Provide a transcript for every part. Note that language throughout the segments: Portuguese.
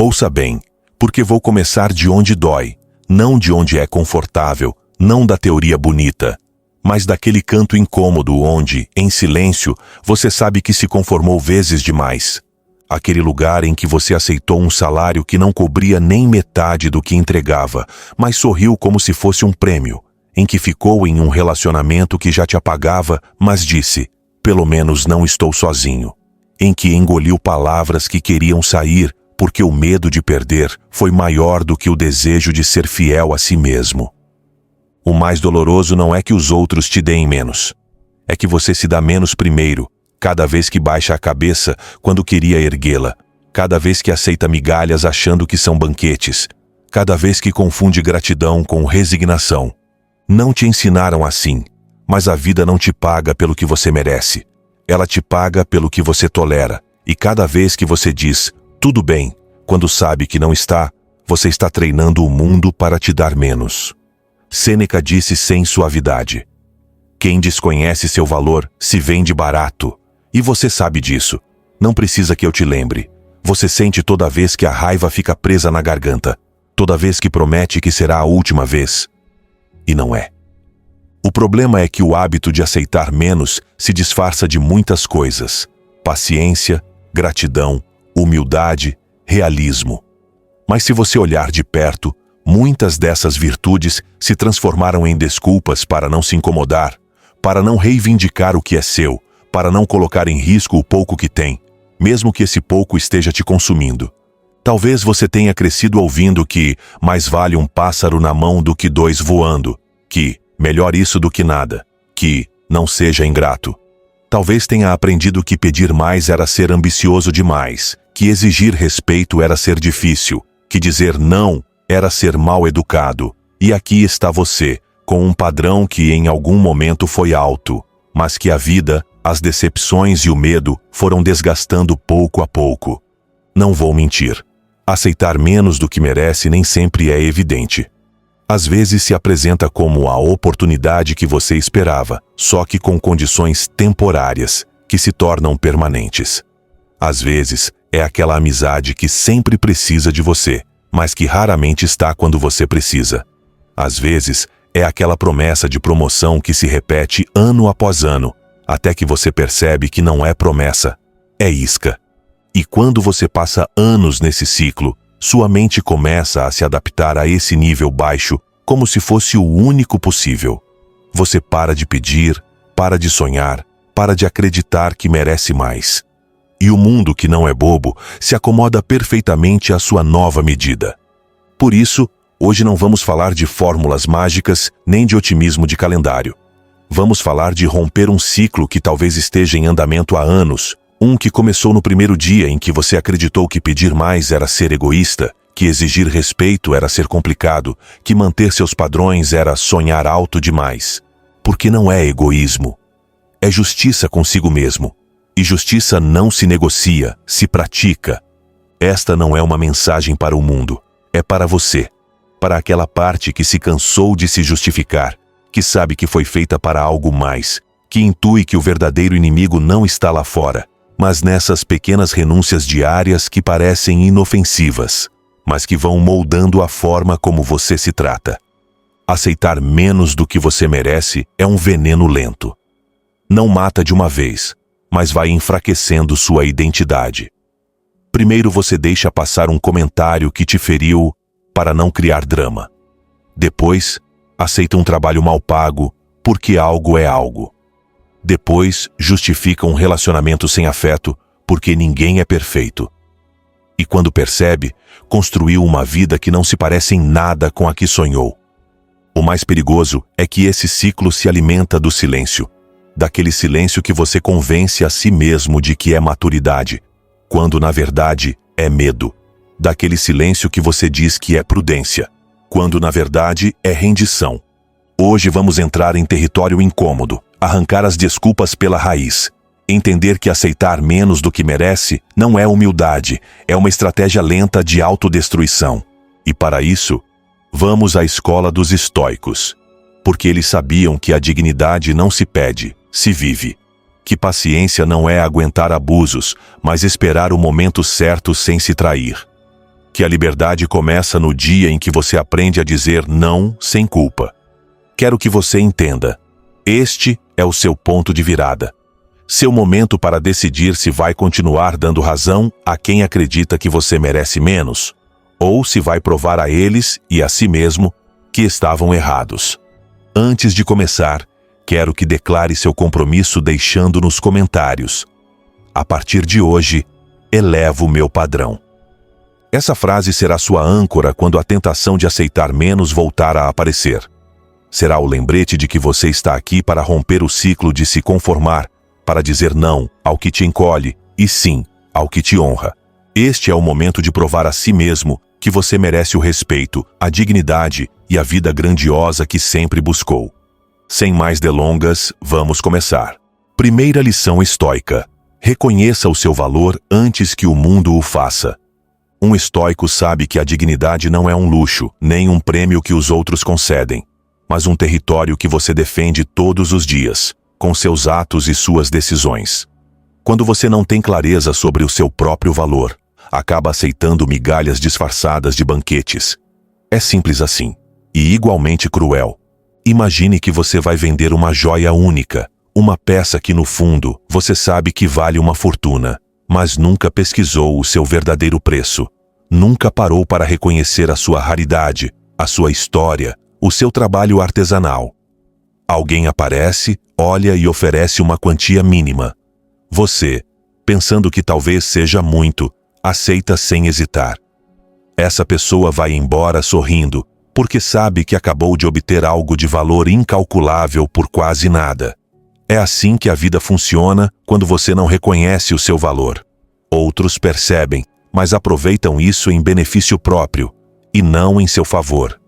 Ouça bem, porque vou começar de onde dói, não de onde é confortável, não da teoria bonita, mas daquele canto incômodo onde, em silêncio, você sabe que se conformou vezes demais. Aquele lugar em que você aceitou um salário que não cobria nem metade do que entregava, mas sorriu como se fosse um prêmio, em que ficou em um relacionamento que já te apagava, mas disse, pelo menos não estou sozinho, em que engoliu palavras que queriam sair, porque o medo de perder foi maior do que o desejo de ser fiel a si mesmo. O mais doloroso não é que os outros te deem menos. É que você se dá menos primeiro, cada vez que baixa a cabeça quando queria erguê-la, cada vez que aceita migalhas achando que são banquetes, cada vez que confunde gratidão com resignação. Não te ensinaram assim, mas a vida não te paga pelo que você merece. Ela te paga pelo que você tolera, e cada vez que você diz, tudo bem, quando sabe que não está, você está treinando o mundo para te dar menos. Sêneca disse sem suavidade: quem desconhece seu valor se vende barato. E você sabe disso. Não precisa que eu te lembre. Você sente toda vez que a raiva fica presa na garganta, toda vez que promete que será a última vez. E não é. O problema é que o hábito de aceitar menos se disfarça de muitas coisas: paciência, gratidão, humildade, realismo. Mas se você olhar de perto, muitas dessas virtudes se transformaram em desculpas para não se incomodar, para não reivindicar o que é seu, para não colocar em risco o pouco que tem, mesmo que esse pouco esteja te consumindo. Talvez você tenha crescido ouvindo que mais vale um pássaro na mão do que dois voando, que melhor isso do que nada, que não seja ingrato. Talvez tenha aprendido que pedir mais era ser ambicioso demais, que exigir respeito era ser difícil, que dizer não era ser mal educado. E aqui está você, com um padrão que em algum momento foi alto, mas que a vida, as decepções e o medo foram desgastando pouco a pouco. Não vou mentir. Aceitar menos do que merece nem sempre é evidente. Às vezes se apresenta como a oportunidade que você esperava, só que com condições temporárias, que se tornam permanentes. Às vezes é aquela amizade que sempre precisa de você, mas que raramente está quando você precisa. Às vezes é aquela promessa de promoção que se repete ano após ano, até que você percebe que não é promessa, é isca. E quando você passa anos nesse ciclo, sua mente começa a se adaptar a esse nível baixo como se fosse o único possível. Você para de pedir, para de sonhar, para de acreditar que merece mais. E o mundo, que não é bobo, se acomoda perfeitamente à sua nova medida. Por isso, hoje não vamos falar de fórmulas mágicas nem de otimismo de calendário. Vamos falar de romper um ciclo que talvez esteja em andamento há anos, um que começou no primeiro dia em que você acreditou que pedir mais era ser egoísta, que exigir respeito era ser complicado, que manter seus padrões era sonhar alto demais. Porque não é egoísmo. É justiça consigo mesmo. E justiça não se negocia, se pratica. Esta não é uma mensagem para o mundo, é para você. Para aquela parte que se cansou de se justificar, que sabe que foi feita para algo mais, que intui que o verdadeiro inimigo não está lá fora, mas nessas pequenas renúncias diárias que parecem inofensivas, mas que vão moldando a forma como você se trata. Aceitar menos do que você merece é um veneno lento. Não mata de uma vez, mas vai enfraquecendo sua identidade. Primeiro você deixa passar um comentário que te feriu para não criar drama. Depois, aceita um trabalho mal pago porque algo é algo. Depois, justifica um relacionamento sem afeto porque ninguém é perfeito. E quando percebe, construiu uma vida que não se parece em nada com a que sonhou. O mais perigoso é que esse ciclo se alimenta do silêncio. Daquele silêncio que você convence a si mesmo de que é maturidade, quando na verdade é medo. Daquele silêncio que você diz que é prudência, quando na verdade é rendição. Hoje vamos entrar em território incômodo, arrancar as desculpas pela raiz. Entender que aceitar menos do que merece não é humildade, é uma estratégia lenta de autodestruição. E para isso, vamos à escola dos estoicos. Porque eles sabiam que a dignidade não se pede, se vive. Que paciência não é aguentar abusos, mas esperar o momento certo sem se trair. que a liberdade começa no dia em que você aprende a dizer não sem culpa. Quero que você entenda. Este é o seu ponto de virada. Seu momento para decidir se vai continuar dando razão a quem acredita que você merece menos, ou se vai provar a eles e a si mesmo que estavam errados. Antes de começar, quero que declare seu compromisso deixando nos comentários: a partir de hoje, elevo o meu padrão. Essa frase será sua âncora quando a tentação de aceitar menos voltar a aparecer. Será o lembrete de que você está aqui para romper o ciclo de se conformar, para dizer não ao que te encolhe e sim ao que te honra. Este é o momento de provar a si mesmo que você merece o respeito, a dignidade e a vida grandiosa que sempre buscou. Sem mais delongas, vamos começar. Primeira lição estoica: reconheça o seu valor antes que o mundo o faça. Um estoico sabe que a dignidade não é um luxo, nem um prêmio que os outros concedem, mas um território que você defende todos os dias, com seus atos e suas decisões. Quando você não tem clareza sobre o seu próprio valor, acaba aceitando migalhas disfarçadas de banquetes. É simples assim, e igualmente cruel. Imagine que você vai vender uma joia única, uma peça que no fundo você sabe que vale uma fortuna, mas nunca pesquisou o seu verdadeiro preço. Nunca parou para reconhecer a sua raridade, a sua história, o seu trabalho artesanal. Alguém aparece, olha e oferece uma quantia mínima. Você, pensando que talvez seja muito, aceita sem hesitar. Essa pessoa vai embora sorrindo, porque sabe que acabou de obter algo de valor incalculável por quase nada. É assim que a vida funciona quando você não reconhece o seu valor. Outros percebem, mas aproveitam isso em benefício próprio, e não em seu favor.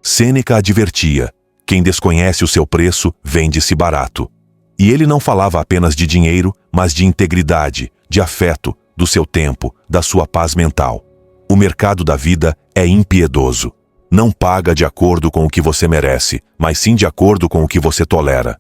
Sêneca advertia: quem desconhece o seu preço, vende-se barato. E ele não falava apenas de dinheiro, mas de integridade, de afeto, do seu tempo, da sua paz mental. O mercado da vida é impiedoso. Não paga de acordo com o que você merece, mas sim de acordo com o que você tolera.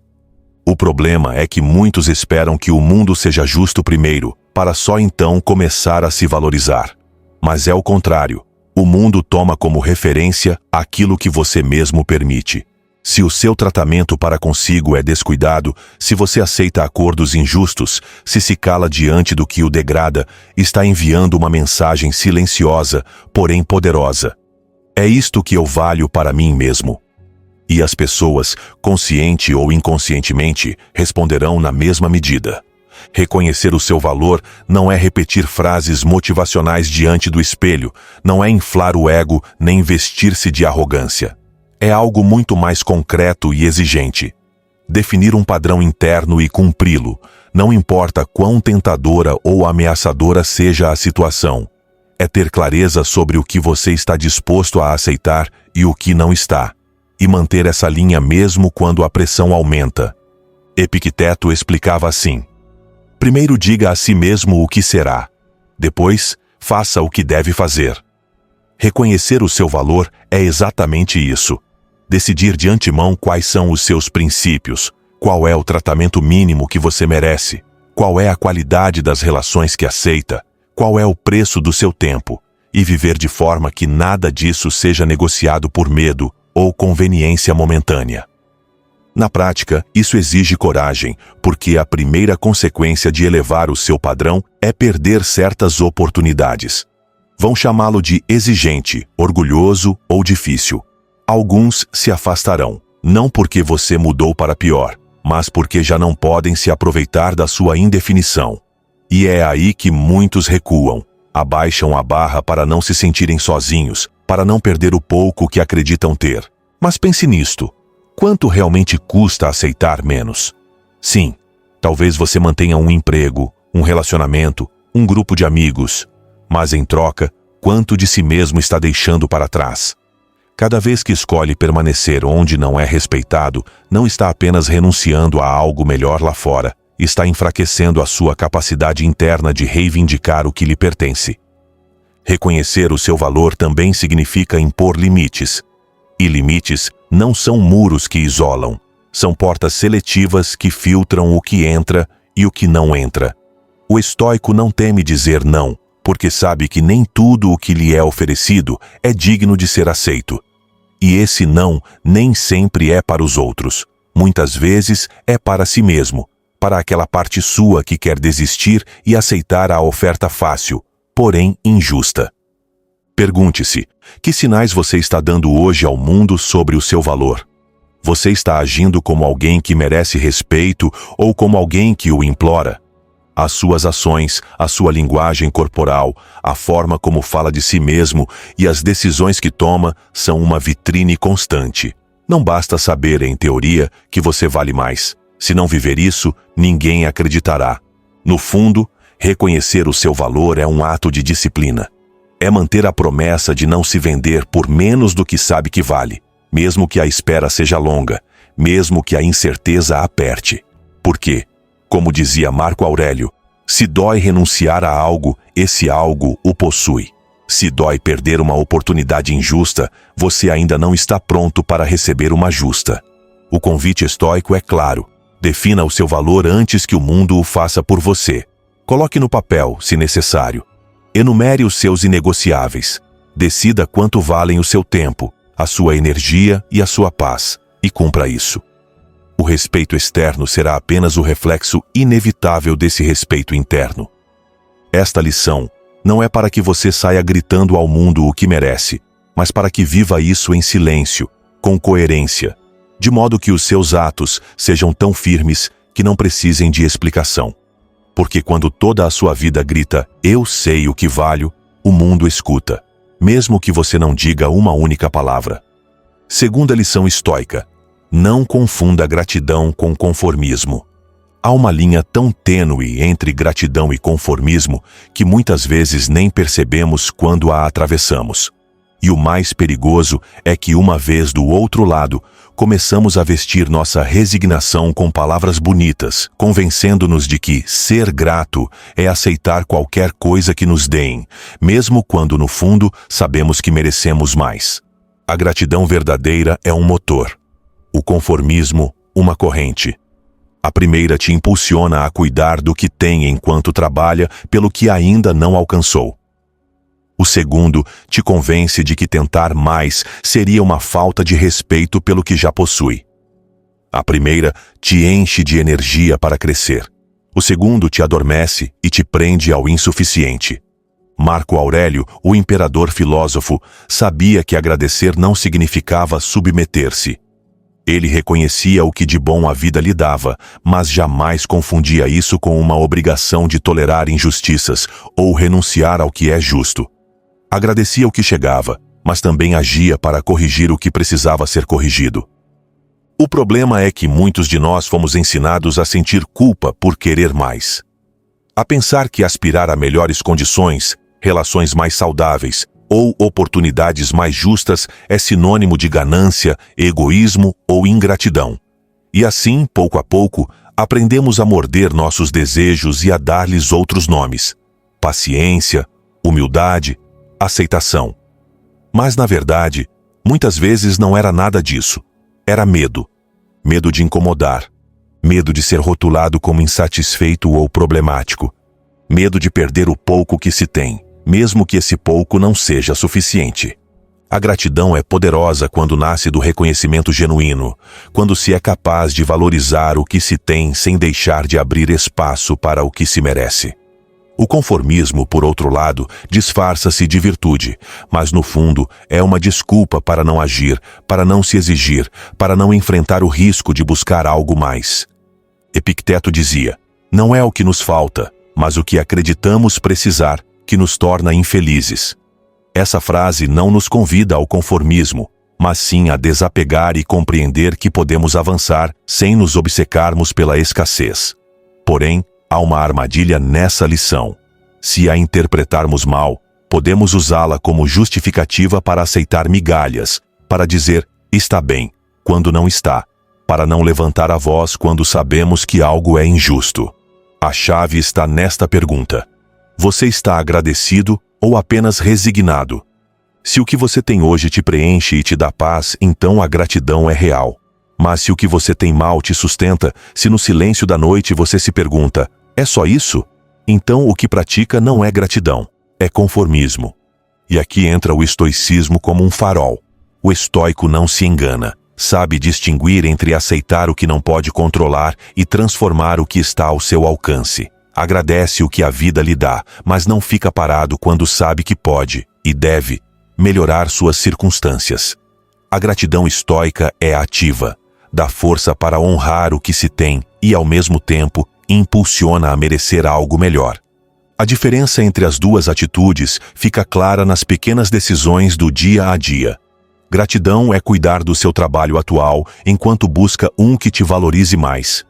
O problema é que muitos esperam que o mundo seja justo primeiro, para só então começar a se valorizar. Mas é o contrário. O mundo toma como referência aquilo que você mesmo permite. Se o seu tratamento para consigo é descuidado, se você aceita acordos injustos, se cala diante do que o degrada, está enviando uma mensagem silenciosa, porém poderosa. É isto que eu valho para mim mesmo. E as pessoas, consciente ou inconscientemente, responderão na mesma medida. Reconhecer o seu valor não é repetir frases motivacionais diante do espelho, não é inflar o ego nem vestir-se de arrogância. É algo muito mais concreto e exigente. Definir um padrão interno e cumpri-lo, não importa quão tentadora ou ameaçadora seja a situação. É ter clareza sobre o que você está disposto a aceitar e o que não está, e manter essa linha mesmo quando a pressão aumenta. Epicteto explicava assim: primeiro diga a si mesmo o que será, depois faça o que deve fazer. Reconhecer o seu valor é exatamente isso. Decidir de antemão quais são os seus princípios, qual é o tratamento mínimo que você merece, qual é a qualidade das relações que aceita, qual é o preço do seu tempo, e viver de forma que nada disso seja negociado por medo ou conveniência momentânea. Na prática, isso exige coragem, porque a primeira consequência de elevar o seu padrão é perder certas oportunidades. Vão chamá-lo de exigente, orgulhoso ou difícil. Alguns se afastarão, não porque você mudou para pior, mas porque já não podem se aproveitar da sua indefinição. E é aí que muitos recuam, abaixam a barra para não se sentirem sozinhos, para não perder o pouco que acreditam ter. Mas pense nisto: quanto realmente custa aceitar menos? Sim, talvez você mantenha um emprego, um relacionamento, um grupo de amigos, mas em troca, quanto de si mesmo está deixando para trás? Cada vez que escolhe permanecer onde não é respeitado, não está apenas renunciando a algo melhor lá fora, está enfraquecendo a sua capacidade interna de reivindicar o que lhe pertence. Reconhecer o seu valor também significa impor limites. E limites não são muros que isolam, são portas seletivas que filtram o que entra e o que não entra. O estoico não teme dizer não, porque sabe que nem tudo o que lhe é oferecido é digno de ser aceito. E esse não nem sempre é para os outros. Muitas vezes é para si mesmo, para aquela parte sua que quer desistir e aceitar a oferta fácil, porém injusta. Pergunte-se, que sinais você está dando hoje ao mundo sobre o seu valor? Você está agindo como alguém que merece respeito ou como alguém que o implora? As suas ações, a sua linguagem corporal, a forma como fala de si mesmo e as decisões que toma são uma vitrine constante. Não basta saber, em teoria, que você vale mais. Se não viver isso, ninguém acreditará. No fundo, reconhecer o seu valor é um ato de disciplina. É manter a promessa de não se vender por menos do que sabe que vale, mesmo que a espera seja longa, mesmo que a incerteza aperte. Por quê? Como dizia Marco Aurélio, se dói renunciar a algo, esse algo o possui. Se dói perder uma oportunidade injusta, você ainda não está pronto para receber uma justa. O convite estoico é claro. Defina o seu valor antes que o mundo o faça por você. Coloque no papel, se necessário. Enumere os seus inegociáveis. Decida quanto valem o seu tempo, a sua energia e a sua paz, e cumpra isso. O respeito externo será apenas o reflexo inevitável desse respeito interno. Esta lição não é para que você saia gritando ao mundo o que merece, mas para que viva isso em silêncio, com coerência, de modo que os seus atos sejam tão firmes que não precisem de explicação. Porque quando toda a sua vida grita, eu sei o que valho, o mundo escuta, mesmo que você não diga uma única palavra. Segunda lição estoica: não confunda gratidão com conformismo. Há uma linha tão tênue entre gratidão e conformismo que muitas vezes nem percebemos quando a atravessamos. E o mais perigoso é que, uma vez do outro lado, começamos a vestir nossa resignação com palavras bonitas, convencendo-nos de que ser grato é aceitar qualquer coisa que nos deem, mesmo quando, no fundo, sabemos que merecemos mais. A gratidão verdadeira é um motor. O conformismo, uma corrente. A primeira te impulsiona a cuidar do que tem enquanto trabalha pelo que ainda não alcançou. O segundo te convence de que tentar mais seria uma falta de respeito pelo que já possui. A primeira te enche de energia para crescer. O segundo te adormece e te prende ao insuficiente. Marco Aurélio, o imperador filósofo, sabia que agradecer não significava submeter-se. Ele reconhecia o que de bom a vida lhe dava, mas jamais confundia isso com uma obrigação de tolerar injustiças ou renunciar ao que é justo. Agradecia o que chegava, mas também agia para corrigir o que precisava ser corrigido. O problema é que muitos de nós fomos ensinados a sentir culpa por querer mais. A pensar que aspirar a melhores condições, relações mais saudáveis ou oportunidades mais justas é sinônimo de ganância, egoísmo ou ingratidão. E assim, pouco a pouco, aprendemos a morder nossos desejos e a dar-lhes outros nomes: paciência, humildade, aceitação. Mas, na verdade, muitas vezes não era nada disso. Era medo. Medo de incomodar. Medo de ser rotulado como insatisfeito ou problemático. Medo de perder o pouco que se tem, mesmo que esse pouco não seja suficiente. A gratidão é poderosa quando nasce do reconhecimento genuíno, quando se é capaz de valorizar o que se tem sem deixar de abrir espaço para o que se merece. O conformismo, por outro lado, disfarça-se de virtude, mas no fundo é uma desculpa para não agir, para não se exigir, para não enfrentar o risco de buscar algo mais. Epicteto dizia: não é o que nos falta, mas o que acreditamos precisar, que nos torna infelizes. Essa frase não nos convida ao conformismo, mas sim a desapegar e compreender que podemos avançar sem nos obcecarmos pela escassez. Porém, há uma armadilha nessa lição. Se a interpretarmos mal, podemos usá-la como justificativa para aceitar migalhas, para dizer está bem, quando não está, para não levantar a voz quando sabemos que algo é injusto. A chave está nesta pergunta: você está agradecido ou apenas resignado? Se o que você tem hoje te preenche e te dá paz, então a gratidão é real. Mas se o que você tem mal te sustenta, se no silêncio da noite você se pergunta: é só isso? Então o que pratica não é gratidão, é conformismo. E aqui entra o estoicismo como um farol. O estoico não se engana, sabe distinguir entre aceitar o que não pode controlar e transformar o que está ao seu alcance. Agradece o que a vida lhe dá, mas não fica parado quando sabe que pode, e deve, melhorar suas circunstâncias. A gratidão estoica é ativa, dá força para honrar o que se tem e, ao mesmo tempo, impulsiona a merecer algo melhor. A diferença entre as duas atitudes fica clara nas pequenas decisões do dia a dia. Gratidão é cuidar do seu trabalho atual enquanto busca um que te valorize mais.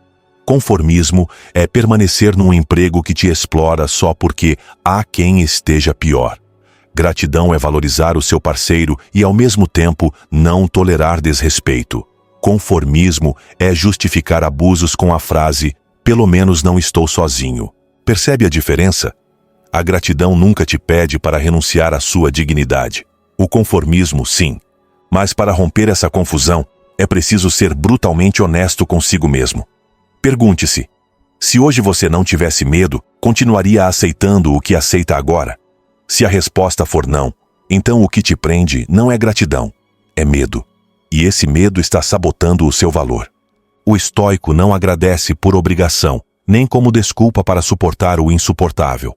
Conformismo é permanecer num emprego que te explora só porque há quem esteja pior. Gratidão é valorizar o seu parceiro e, ao mesmo tempo, não tolerar desrespeito. Conformismo é justificar abusos com a frase "pelo menos não estou sozinho". Percebe a diferença? A gratidão nunca te pede para renunciar à sua dignidade. O conformismo, sim. Mas para romper essa confusão, é preciso ser brutalmente honesto consigo mesmo. Pergunte-se: se hoje você não tivesse medo, continuaria aceitando o que aceita agora? Se a resposta for não, então o que te prende não é gratidão, é medo. E esse medo está sabotando o seu valor. O estoico não agradece por obrigação, nem como desculpa para suportar o insuportável.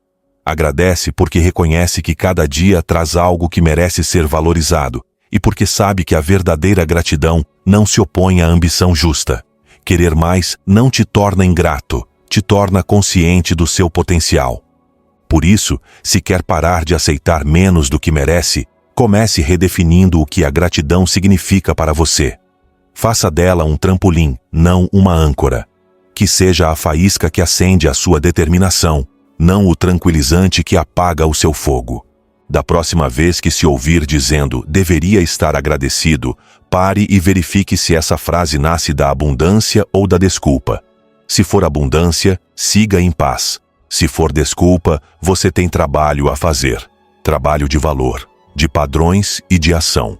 Agradece porque reconhece que cada dia traz algo que merece ser valorizado, e porque sabe que a verdadeira gratidão não se opõe à ambição justa. Querer mais não te torna ingrato, te torna consciente do seu potencial. Por isso, se quer parar de aceitar menos do que merece, comece redefinindo o que a gratidão significa para você. Faça dela um trampolim, não uma âncora. Que seja a faísca que acende a sua determinação, não o tranquilizante que apaga o seu fogo. Da próxima vez que se ouvir dizendo "deveria estar agradecido", pare e verifique se essa frase nasce da abundância ou da desculpa. Se for abundância, siga em paz. Se for desculpa, você tem trabalho a fazer. Trabalho de valor, de padrões e de ação.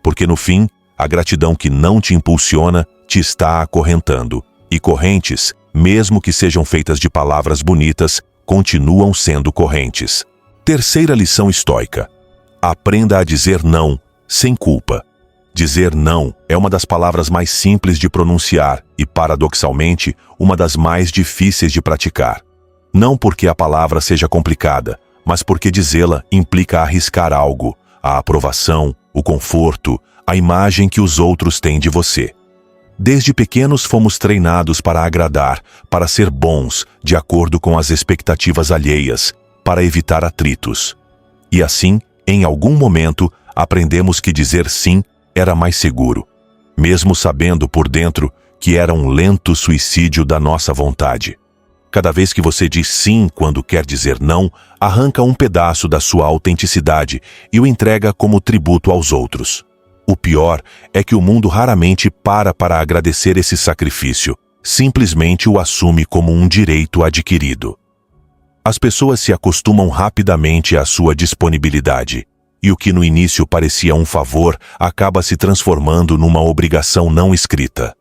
Porque no fim, a gratidão que não te impulsiona te está acorrentando. E correntes, mesmo que sejam feitas de palavras bonitas, continuam sendo correntes. Terceira lição estoica: aprenda a dizer não, sem culpa. Dizer não é uma das palavras mais simples de pronunciar e, paradoxalmente, uma das mais difíceis de praticar. Não porque a palavra seja complicada, mas porque dizê-la implica arriscar algo, a aprovação, o conforto, a imagem que os outros têm de você. Desde pequenos fomos treinados para agradar, para ser bons, de acordo com as expectativas alheias, para evitar atritos. E assim, em algum momento, aprendemos que dizer sim era mais seguro, mesmo sabendo por dentro que era um lento suicídio da nossa vontade. Cada vez que você diz sim quando quer dizer não, arranca um pedaço da sua autenticidade e o entrega como tributo aos outros. O pior é que o mundo raramente para agradecer esse sacrifício, simplesmente o assume como um direito adquirido. As pessoas se acostumam rapidamente à sua disponibilidade, e o que no início parecia um favor acaba se transformando numa obrigação não escrita.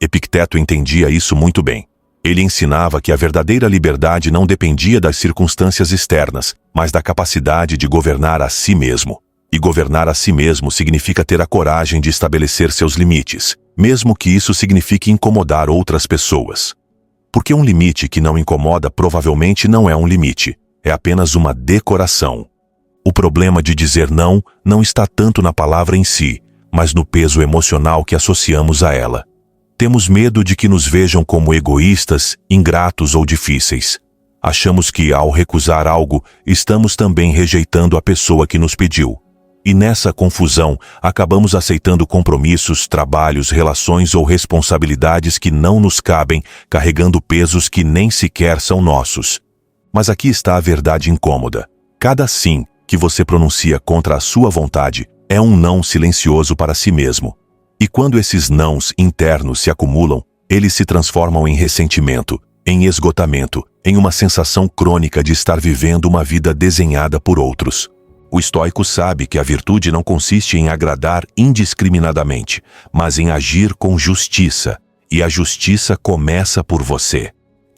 Epicteto entendia isso muito bem. Ele ensinava que a verdadeira liberdade não dependia das circunstâncias externas, mas da capacidade de governar a si mesmo. E governar a si mesmo significa ter a coragem de estabelecer seus limites, mesmo que isso signifique incomodar outras pessoas. Porque um limite que não incomoda provavelmente não é um limite, é apenas uma decoração. O problema de dizer não está tanto na palavra em si, mas no peso emocional que associamos a ela. Temos medo de que nos vejam como egoístas, ingratos ou difíceis. Achamos que, ao recusar algo, estamos também rejeitando a pessoa que nos pediu. E nessa confusão, acabamos aceitando compromissos, trabalhos, relações ou responsabilidades que não nos cabem, carregando pesos que nem sequer são nossos. Mas aqui está a verdade incômoda. Cada sim que você pronuncia contra a sua vontade é um não silencioso para si mesmo. E quando esses nãos internos se acumulam, eles se transformam em ressentimento, em esgotamento, em uma sensação crônica de estar vivendo uma vida desenhada por outros. O estoico sabe que a virtude não consiste em agradar indiscriminadamente, mas em agir com justiça, e a justiça começa por você.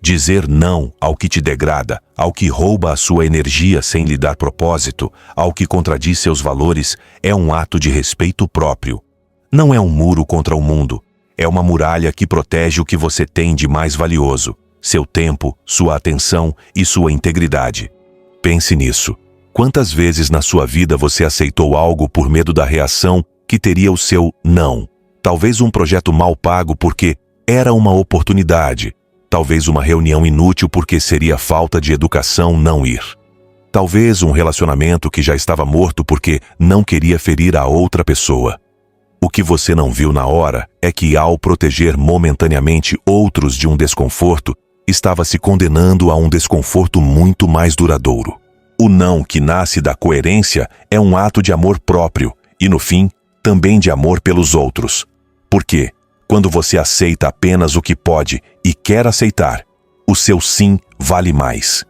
Dizer não ao que te degrada, ao que rouba a sua energia sem lhe dar propósito, ao que contradiz seus valores, é um ato de respeito próprio. Não é um muro contra o mundo. É uma muralha que protege o que você tem de mais valioso: seu tempo, sua atenção e sua integridade. Pense nisso. Quantas vezes na sua vida você aceitou algo por medo da reação que teria o seu não? Talvez um projeto mal pago porque era uma oportunidade. Talvez uma reunião inútil porque seria falta de educação não ir. Talvez um relacionamento que já estava morto porque não queria ferir a outra pessoa. O que você não viu na hora é que, ao proteger momentaneamente outros de um desconforto, estava se condenando a um desconforto muito mais duradouro. O não que nasce da coerência é um ato de amor próprio e, no fim, também de amor pelos outros. Por quê? Quando você aceita apenas o que pode e quer aceitar, o seu sim vale mais.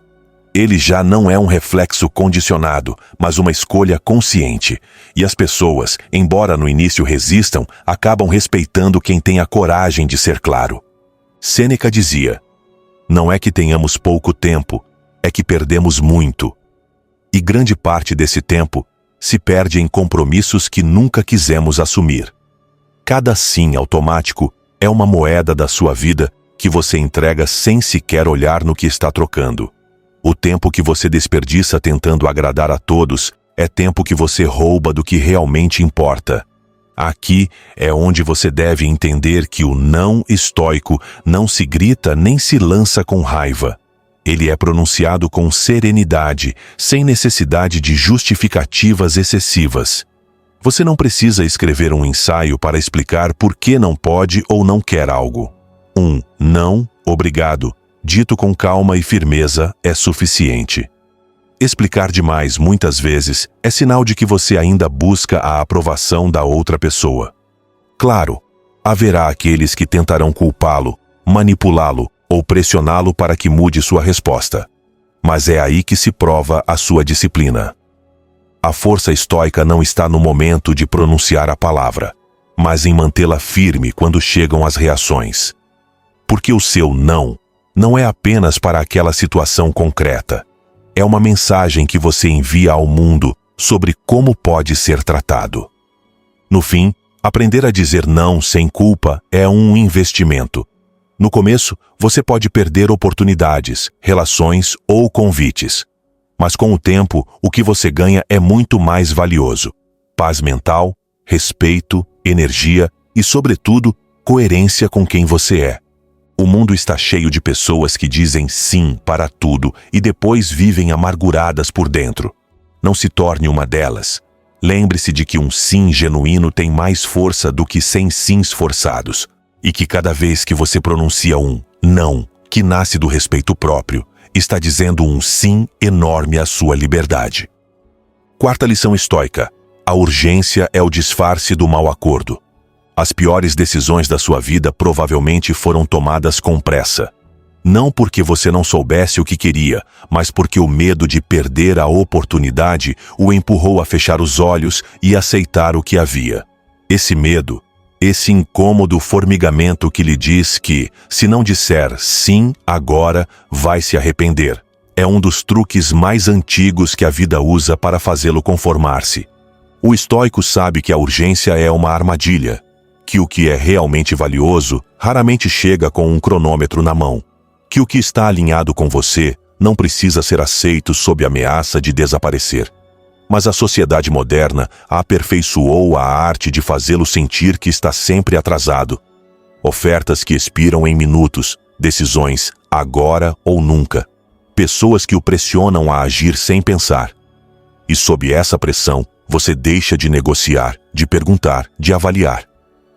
Ele já não é um reflexo condicionado, mas uma escolha consciente. E as pessoas, embora no início resistam, acabam respeitando quem tem a coragem de ser claro. Sêneca dizia: não é que tenhamos pouco tempo, é que perdemos muito. E grande parte desse tempo se perde em compromissos que nunca quisemos assumir. Cada sim automático é uma moeda da sua vida que você entrega sem sequer olhar no que está trocando. O tempo que você desperdiça tentando agradar a todos é tempo que você rouba do que realmente importa. Aqui é onde você deve entender que o não estoico não se grita nem se lança com raiva. Ele é pronunciado com serenidade, sem necessidade de justificativas excessivas. Você não precisa escrever um ensaio para explicar por que não pode ou não quer algo. Um não, obrigado, dito com calma e firmeza, é suficiente. Explicar demais, muitas vezes, é sinal de que você ainda busca a aprovação da outra pessoa. Claro, haverá aqueles que tentarão culpá-lo, manipulá-lo ou pressioná-lo para que mude sua resposta. Mas é aí que se prova a sua disciplina. A força estoica não está no momento de pronunciar a palavra, mas em mantê-la firme quando chegam as reações. Porque o seu não é apenas para aquela situação concreta. É uma mensagem que você envia ao mundo sobre como pode ser tratado. No fim, aprender a dizer não sem culpa é um investimento. No começo, você pode perder oportunidades, relações ou convites. Mas com o tempo, o que você ganha é muito mais valioso: paz mental, respeito, energia e, sobretudo, coerência com quem você é. O mundo está cheio de pessoas que dizem sim para tudo e depois vivem amarguradas por dentro. Não se torne uma delas. Lembre-se de que um sim genuíno tem mais força do que 100 sims forçados, e que cada vez que você pronuncia um não, que nasce do respeito próprio, está dizendo um sim enorme à sua liberdade. Quarta lição estoica: a urgência é o disfarce do mau acordo. As piores decisões da sua vida provavelmente foram tomadas com pressa. Não porque você não soubesse o que queria, mas porque o medo de perder a oportunidade o empurrou a fechar os olhos e aceitar o que havia. Esse medo, esse incômodo formigamento que lhe diz que, se não disser sim agora, vai se arrepender, é um dos truques mais antigos que a vida usa para fazê-lo conformar-se. O estoico sabe que a urgência é uma armadilha, que o que é realmente valioso raramente chega com um cronômetro na mão, que o que está alinhado com você não precisa ser aceito sob ameaça de desaparecer. Mas a sociedade moderna aperfeiçoou a arte de fazê-lo sentir que está sempre atrasado. Ofertas que expiram em minutos, decisões agora ou nunca, pessoas que o pressionam a agir sem pensar. E sob essa pressão, você deixa de negociar, de perguntar, de avaliar.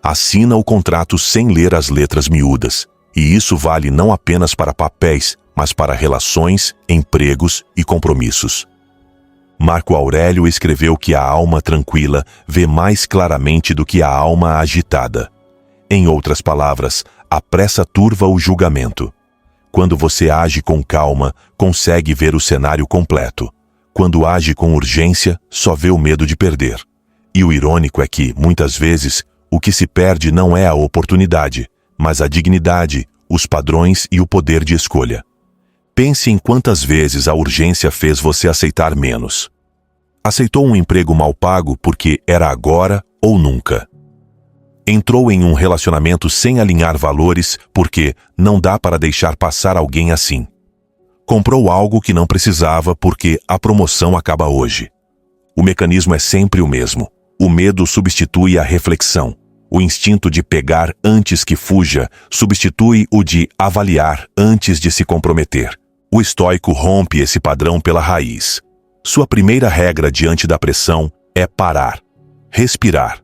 Assina o contrato sem ler as letras miúdas. E isso vale não apenas para papéis, mas para relações, empregos e compromissos. Marco Aurélio escreveu que a alma tranquila vê mais claramente do que a alma agitada. Em outras palavras, a pressa turva o julgamento. Quando você age com calma, consegue ver o cenário completo. Quando age com urgência, só vê o medo de perder. E o irônico é que, muitas vezes, o que se perde não é a oportunidade, mas a dignidade, os padrões e o poder de escolha. Pense em quantas vezes a urgência fez você aceitar menos. Aceitou um emprego mal pago porque era agora ou nunca. Entrou em um relacionamento sem alinhar valores porque não dá para deixar passar alguém assim. Comprou algo que não precisava porque a promoção acaba hoje. O mecanismo é sempre o mesmo. O medo substitui a reflexão. O instinto de pegar antes que fuja substitui o de avaliar antes de se comprometer. O estoico rompe esse padrão pela raiz. Sua primeira regra diante da pressão é parar, respirar,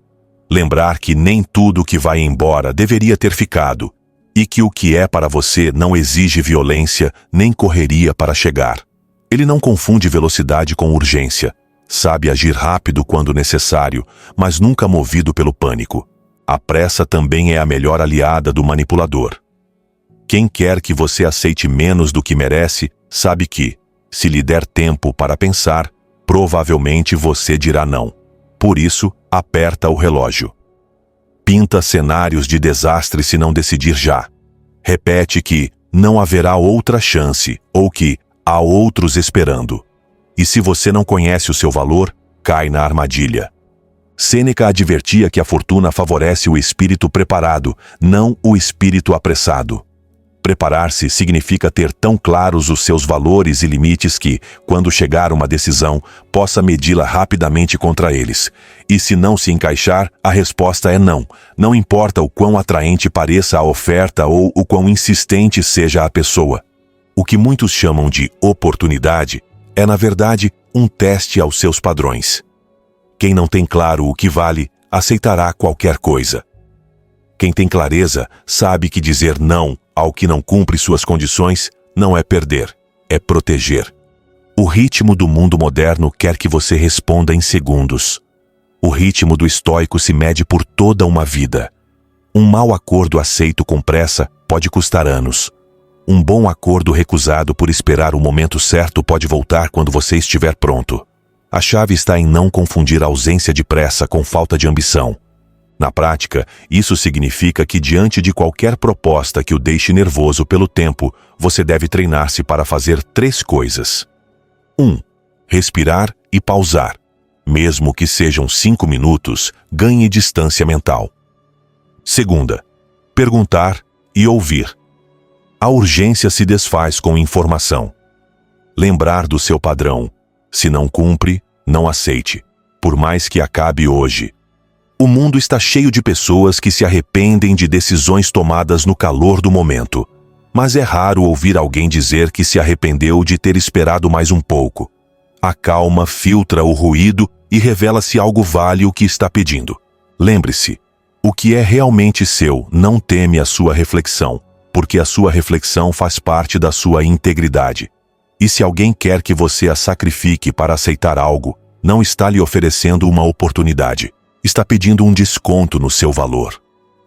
lembrar que nem tudo que vai embora deveria ter ficado e que o que é para você não exige violência nem correria para chegar. Ele não confunde velocidade com urgência. Sabe agir rápido quando necessário, mas nunca movido pelo pânico. A pressa também é a melhor aliada do manipulador. Quem quer que você aceite menos do que merece, sabe que, se lhe der tempo para pensar, provavelmente você dirá não. Por isso, aperta o relógio. Pinta cenários de desastre se não decidir já. Repete que não haverá outra chance ou que há outros esperando. E se você não conhece o seu valor, cai na armadilha. Sêneca advertia que a fortuna favorece o espírito preparado, não o espírito apressado. Preparar-se significa ter tão claros os seus valores e limites que, quando chegar uma decisão, possa medi-la rapidamente contra eles. E se não se encaixar, a resposta é não. Não importa o quão atraente pareça a oferta ou o quão insistente seja a pessoa. O que muitos chamam de oportunidade é, na verdade, um teste aos seus padrões. Quem não tem claro o que vale, aceitará qualquer coisa. Quem tem clareza sabe que dizer não ao que não cumpre suas condições não é perder, é proteger. O ritmo do mundo moderno quer que você responda em segundos. O ritmo do estoico se mede por toda uma vida. Um mau acordo aceito com pressa pode custar anos. Um bom acordo recusado por esperar o momento certo pode voltar quando você estiver pronto. A chave está em não confundir a ausência de pressa com falta de ambição. Na prática, isso significa que diante de qualquer proposta que o deixe nervoso pelo tempo, você deve treinar-se para fazer 3 coisas. 1. Respirar e pausar. Mesmo que sejam 5 minutos, ganhe distância mental. 2. Perguntar e ouvir. A urgência se desfaz com informação. Lembrar do seu padrão. Se não cumpre, não aceite, por mais que acabe hoje. O mundo está cheio de pessoas que se arrependem de decisões tomadas no calor do momento. Mas é raro ouvir alguém dizer que se arrependeu de ter esperado mais um pouco. A calma filtra o ruído e revela se algo vale o que está pedindo. Lembre-se, o que é realmente seu não teme a sua reflexão, porque a sua reflexão faz parte da sua integridade. E se alguém quer que você a sacrifique para aceitar algo, não está lhe oferecendo uma oportunidade. Está pedindo um desconto no seu valor.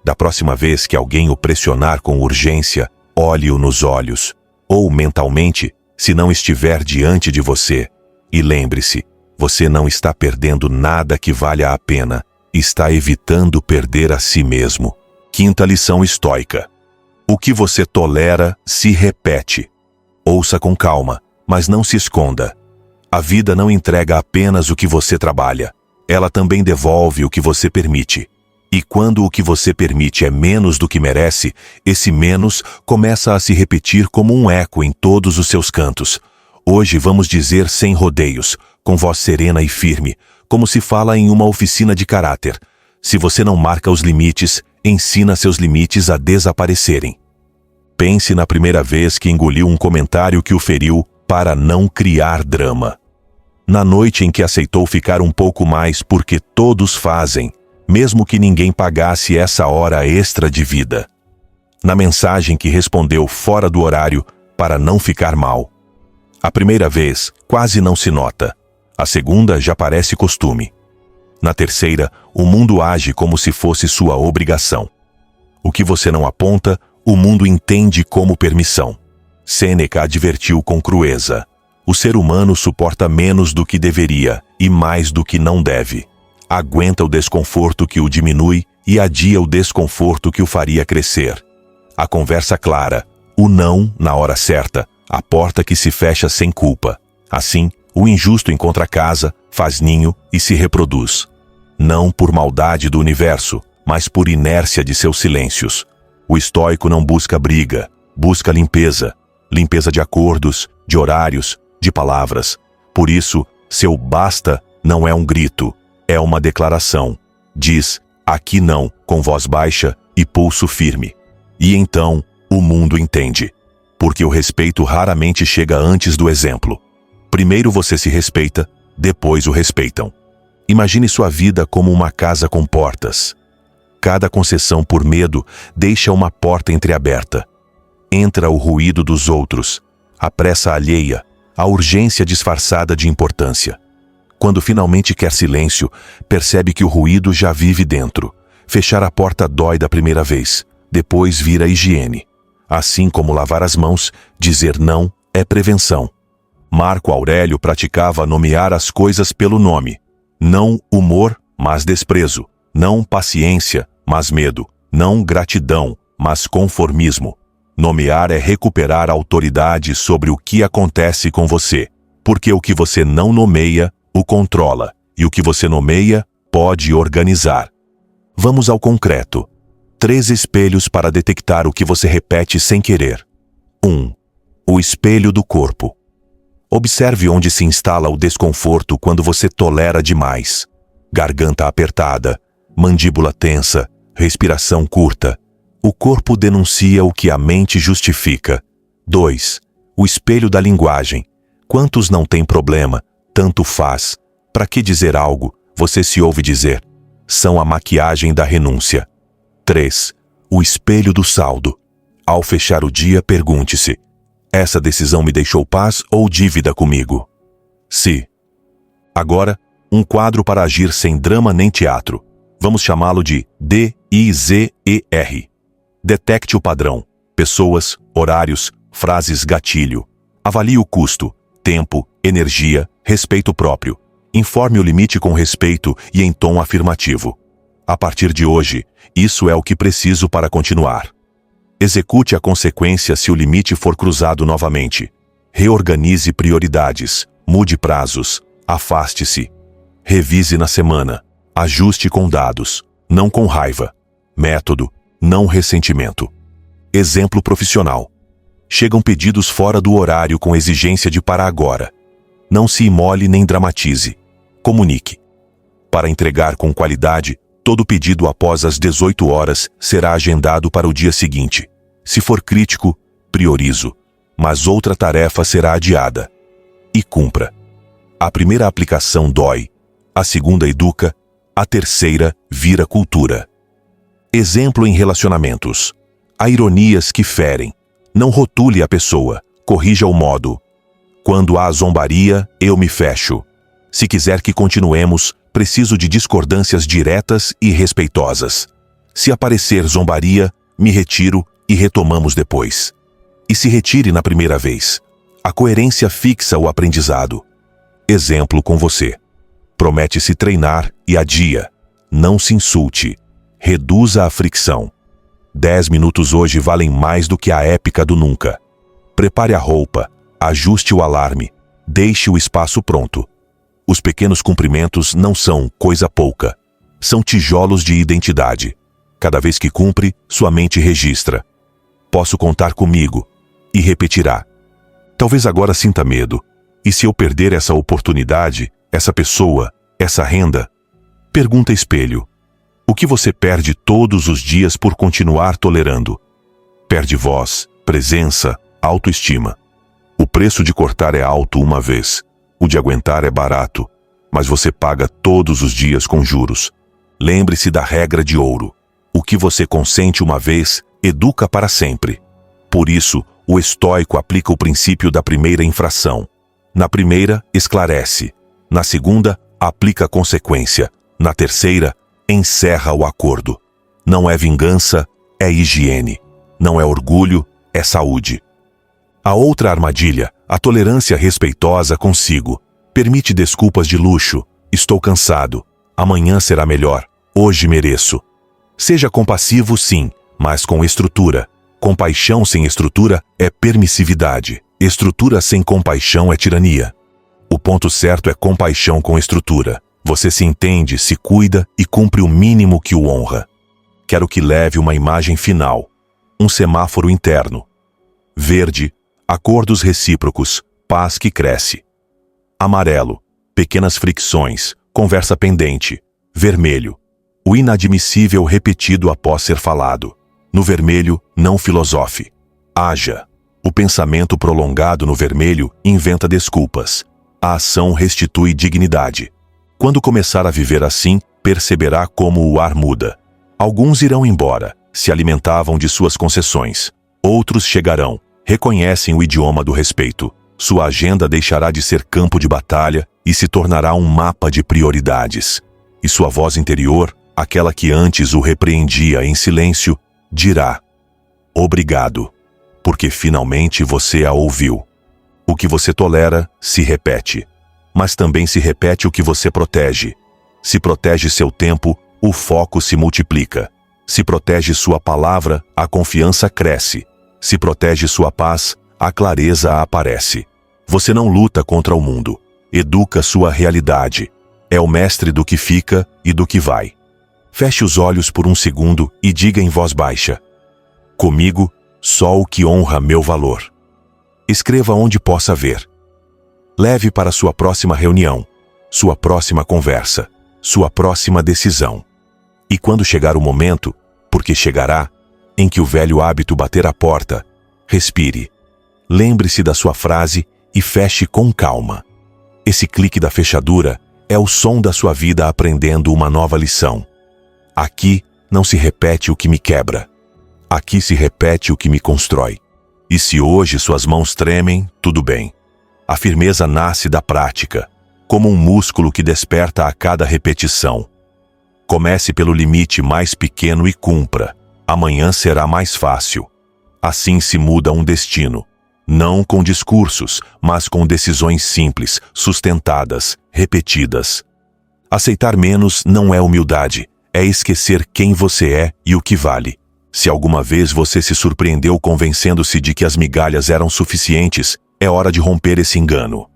Da próxima vez que alguém o pressionar com urgência, olhe-o nos olhos, ou mentalmente, se não estiver diante de você. E lembre-se, você não está perdendo nada que valha a pena. Está evitando perder a si mesmo. 5ª lição estoica. O que você tolera se repete. Ouça com calma, mas não se esconda. A vida não entrega apenas o que você trabalha. Ela também devolve o que você permite. E quando o que você permite é menos do que merece, esse menos começa a se repetir como um eco em todos os seus cantos. Hoje vamos dizer sem rodeios, com voz serena e firme, como se fala em uma oficina de caráter. Se você não marca os limites, ensina seus limites a desaparecerem. Pense na primeira vez que engoliu um comentário que o feriu para não criar drama. Na noite em que aceitou ficar um pouco mais porque todos fazem, mesmo que ninguém pagasse essa hora extra de vida. Na mensagem que respondeu fora do horário para não ficar mal. A primeira vez quase não se nota. A segunda já parece costume. Na terceira, o mundo age como se fosse sua obrigação. O que você não aponta, o mundo entende como permissão. Sêneca advertiu com crueza. O ser humano suporta menos do que deveria e mais do que não deve. Aguenta o desconforto que o diminui e adia o desconforto que o faria crescer. a conversa clara, o não na hora certa, a porta que se fecha sem culpa. Assim, o injusto encontra casa, faz ninho e se reproduz. Não por maldade do universo, mas por inércia de seus silêncios. O estoico não busca briga, busca limpeza. Limpeza de acordos, de horários, de palavras. Por isso, seu basta não é um grito, é uma declaração. Diz, aqui não, com voz baixa e pulso firme. E então, o mundo entende. Porque o respeito raramente chega antes do exemplo. Primeiro você se respeita, depois o respeitam. Imagine sua vida como uma casa com portas. Cada concessão por medo deixa uma porta entreaberta. Entra o ruído dos outros, a pressa alheia, a urgência disfarçada de importância. Quando finalmente quer silêncio, percebe que o ruído já vive dentro. Fechar a porta dói da primeira vez, depois vira higiene. Assim como lavar as mãos, dizer não é prevenção. Marco Aurélio praticava nomear as coisas pelo nome. Não humor, mas desprezo. Não paciência, mas medo. Não gratidão, mas conformismo. Nomear é recuperar a autoridade sobre o que acontece com você, porque o que você não nomeia, o controla, e o que você nomeia, pode organizar. Vamos ao concreto. 3 espelhos para detectar o que você repete sem querer. 1. O espelho do corpo. Observe onde se instala o desconforto quando você tolera demais. Garganta apertada, mandíbula tensa, respiração curta. O corpo denuncia o que a mente justifica. 2. O espelho da linguagem. Quantos não têm problema? Tanto faz. Para que dizer algo, você se ouve dizer? São a maquiagem da renúncia. 3. O espelho do saldo. Ao fechar o dia, pergunte-se: essa decisão me deixou paz ou dívida comigo? Se. Agora, um quadro para agir sem drama nem teatro. Vamos chamá-lo de DIZER. Detecte o padrão. Pessoas, horários, frases gatilho. Avalie o custo, tempo, energia, respeito próprio. Informe o limite com respeito e em tom afirmativo. A partir de hoje, isso é o que preciso para continuar. Execute a consequência se o limite for cruzado novamente. Reorganize prioridades, mude prazos, afaste-se. Revise na semana. Ajuste com dados, não com raiva. Método, não ressentimento. Exemplo profissional. Chegam pedidos fora do horário com exigência de para agora. Não se imole nem dramatize. Comunique. Para entregar com qualidade, todo pedido após as 18 horas será agendado para o dia seguinte. Se for crítico, priorizo, mas outra tarefa será adiada. E cumpra. A primeira aplicação dói, a segunda educa, a terceira vira cultura. Exemplo em relacionamentos. Há ironias que ferem. Não rotule a pessoa, corrija o modo. Quando há zombaria, eu me fecho. Se quiser que continuemos, preciso de discordâncias diretas e respeitosas. Se aparecer zombaria, me retiro e retomamos depois. E se retire na primeira vez. A coerência fixa o aprendizado. Exemplo com você. Promete-se treinar e adia. Não se insulte. Reduza a fricção. 10 minutos hoje valem mais do que a épica do nunca. Prepare a roupa, ajuste o alarme, deixe o espaço pronto. Os pequenos cumprimentos não são coisa pouca. São tijolos de identidade. Cada vez que cumpre, sua mente registra. Posso contar comigo. E repetirá. Talvez agora sinta medo. E se eu perder essa oportunidade, essa pessoa, essa renda? Pergunta espelho. O que você perde todos os dias por continuar tolerando? Perde voz, presença, autoestima. O preço de cortar é alto uma vez. O de aguentar é barato, mas você paga todos os dias com juros. Lembre-se da regra de ouro. O que você consente uma vez, educa para sempre. Por isso, o estoico aplica o princípio da primeira infração. Na primeira, esclarece. Na segunda, aplica a consequência. Na terceira, encerra o acordo. Não é vingança, é higiene. Não é orgulho, é saúde. A outra armadilha, a tolerância respeitosa consigo. Permite desculpas de luxo. Estou cansado. Amanhã será melhor. Hoje mereço. Seja compassivo, sim, mas com estrutura. Compaixão sem estrutura é permissividade. Estrutura sem compaixão é tirania. O ponto certo é compaixão com estrutura. Você se entende, se cuida e cumpre o mínimo que o honra. Quero que leve uma imagem final. Um semáforo interno. Verde, acordos recíprocos, paz que cresce. Amarelo, pequenas fricções, conversa pendente. Vermelho, o inadmissível repetido após ser falado. No vermelho, não filosofe. Haja. O pensamento prolongado no vermelho inventa desculpas. A ação restitui dignidade. Quando começar a viver assim, perceberá como o ar muda. Alguns irão embora, se alimentavam de suas concessões. Outros chegarão, reconhecem o idioma do respeito. Sua agenda deixará de ser campo de batalha e se tornará um mapa de prioridades. E sua voz interior, aquela que antes o repreendia em silêncio, dirá: obrigado, porque finalmente você a ouviu. O que você tolera se repete, mas também se repete o que você protege. Se protege seu tempo, o foco se multiplica. Se protege sua palavra, a confiança cresce. Se protege sua paz, a clareza aparece. Você não luta contra o mundo, educa sua realidade. É o mestre do que fica e do que vai. Feche os olhos por um segundo e diga em voz baixa: comigo, só o que honra meu valor. Escreva onde possa ver. Leve para sua próxima reunião, sua próxima conversa, sua próxima decisão. E quando chegar o momento, porque chegará, em que o velho hábito bater a porta, respire. Lembre-se da sua frase e feche com calma. Esse clique da fechadura é o som da sua vida aprendendo uma nova lição. Aqui não se repete o que me quebra. Aqui se repete o que me constrói. E se hoje suas mãos tremem, tudo bem. A firmeza nasce da prática, como um músculo que desperta a cada repetição. Comece pelo limite mais pequeno e cumpra. Amanhã será mais fácil. Assim se muda um destino. Não com discursos, mas com decisões simples, sustentadas, repetidas. Aceitar menos não é humildade. É esquecer quem você é e o que vale. Se alguma vez você se surpreendeu convencendo-se de que as migalhas eram suficientes, é hora de romper esse engano.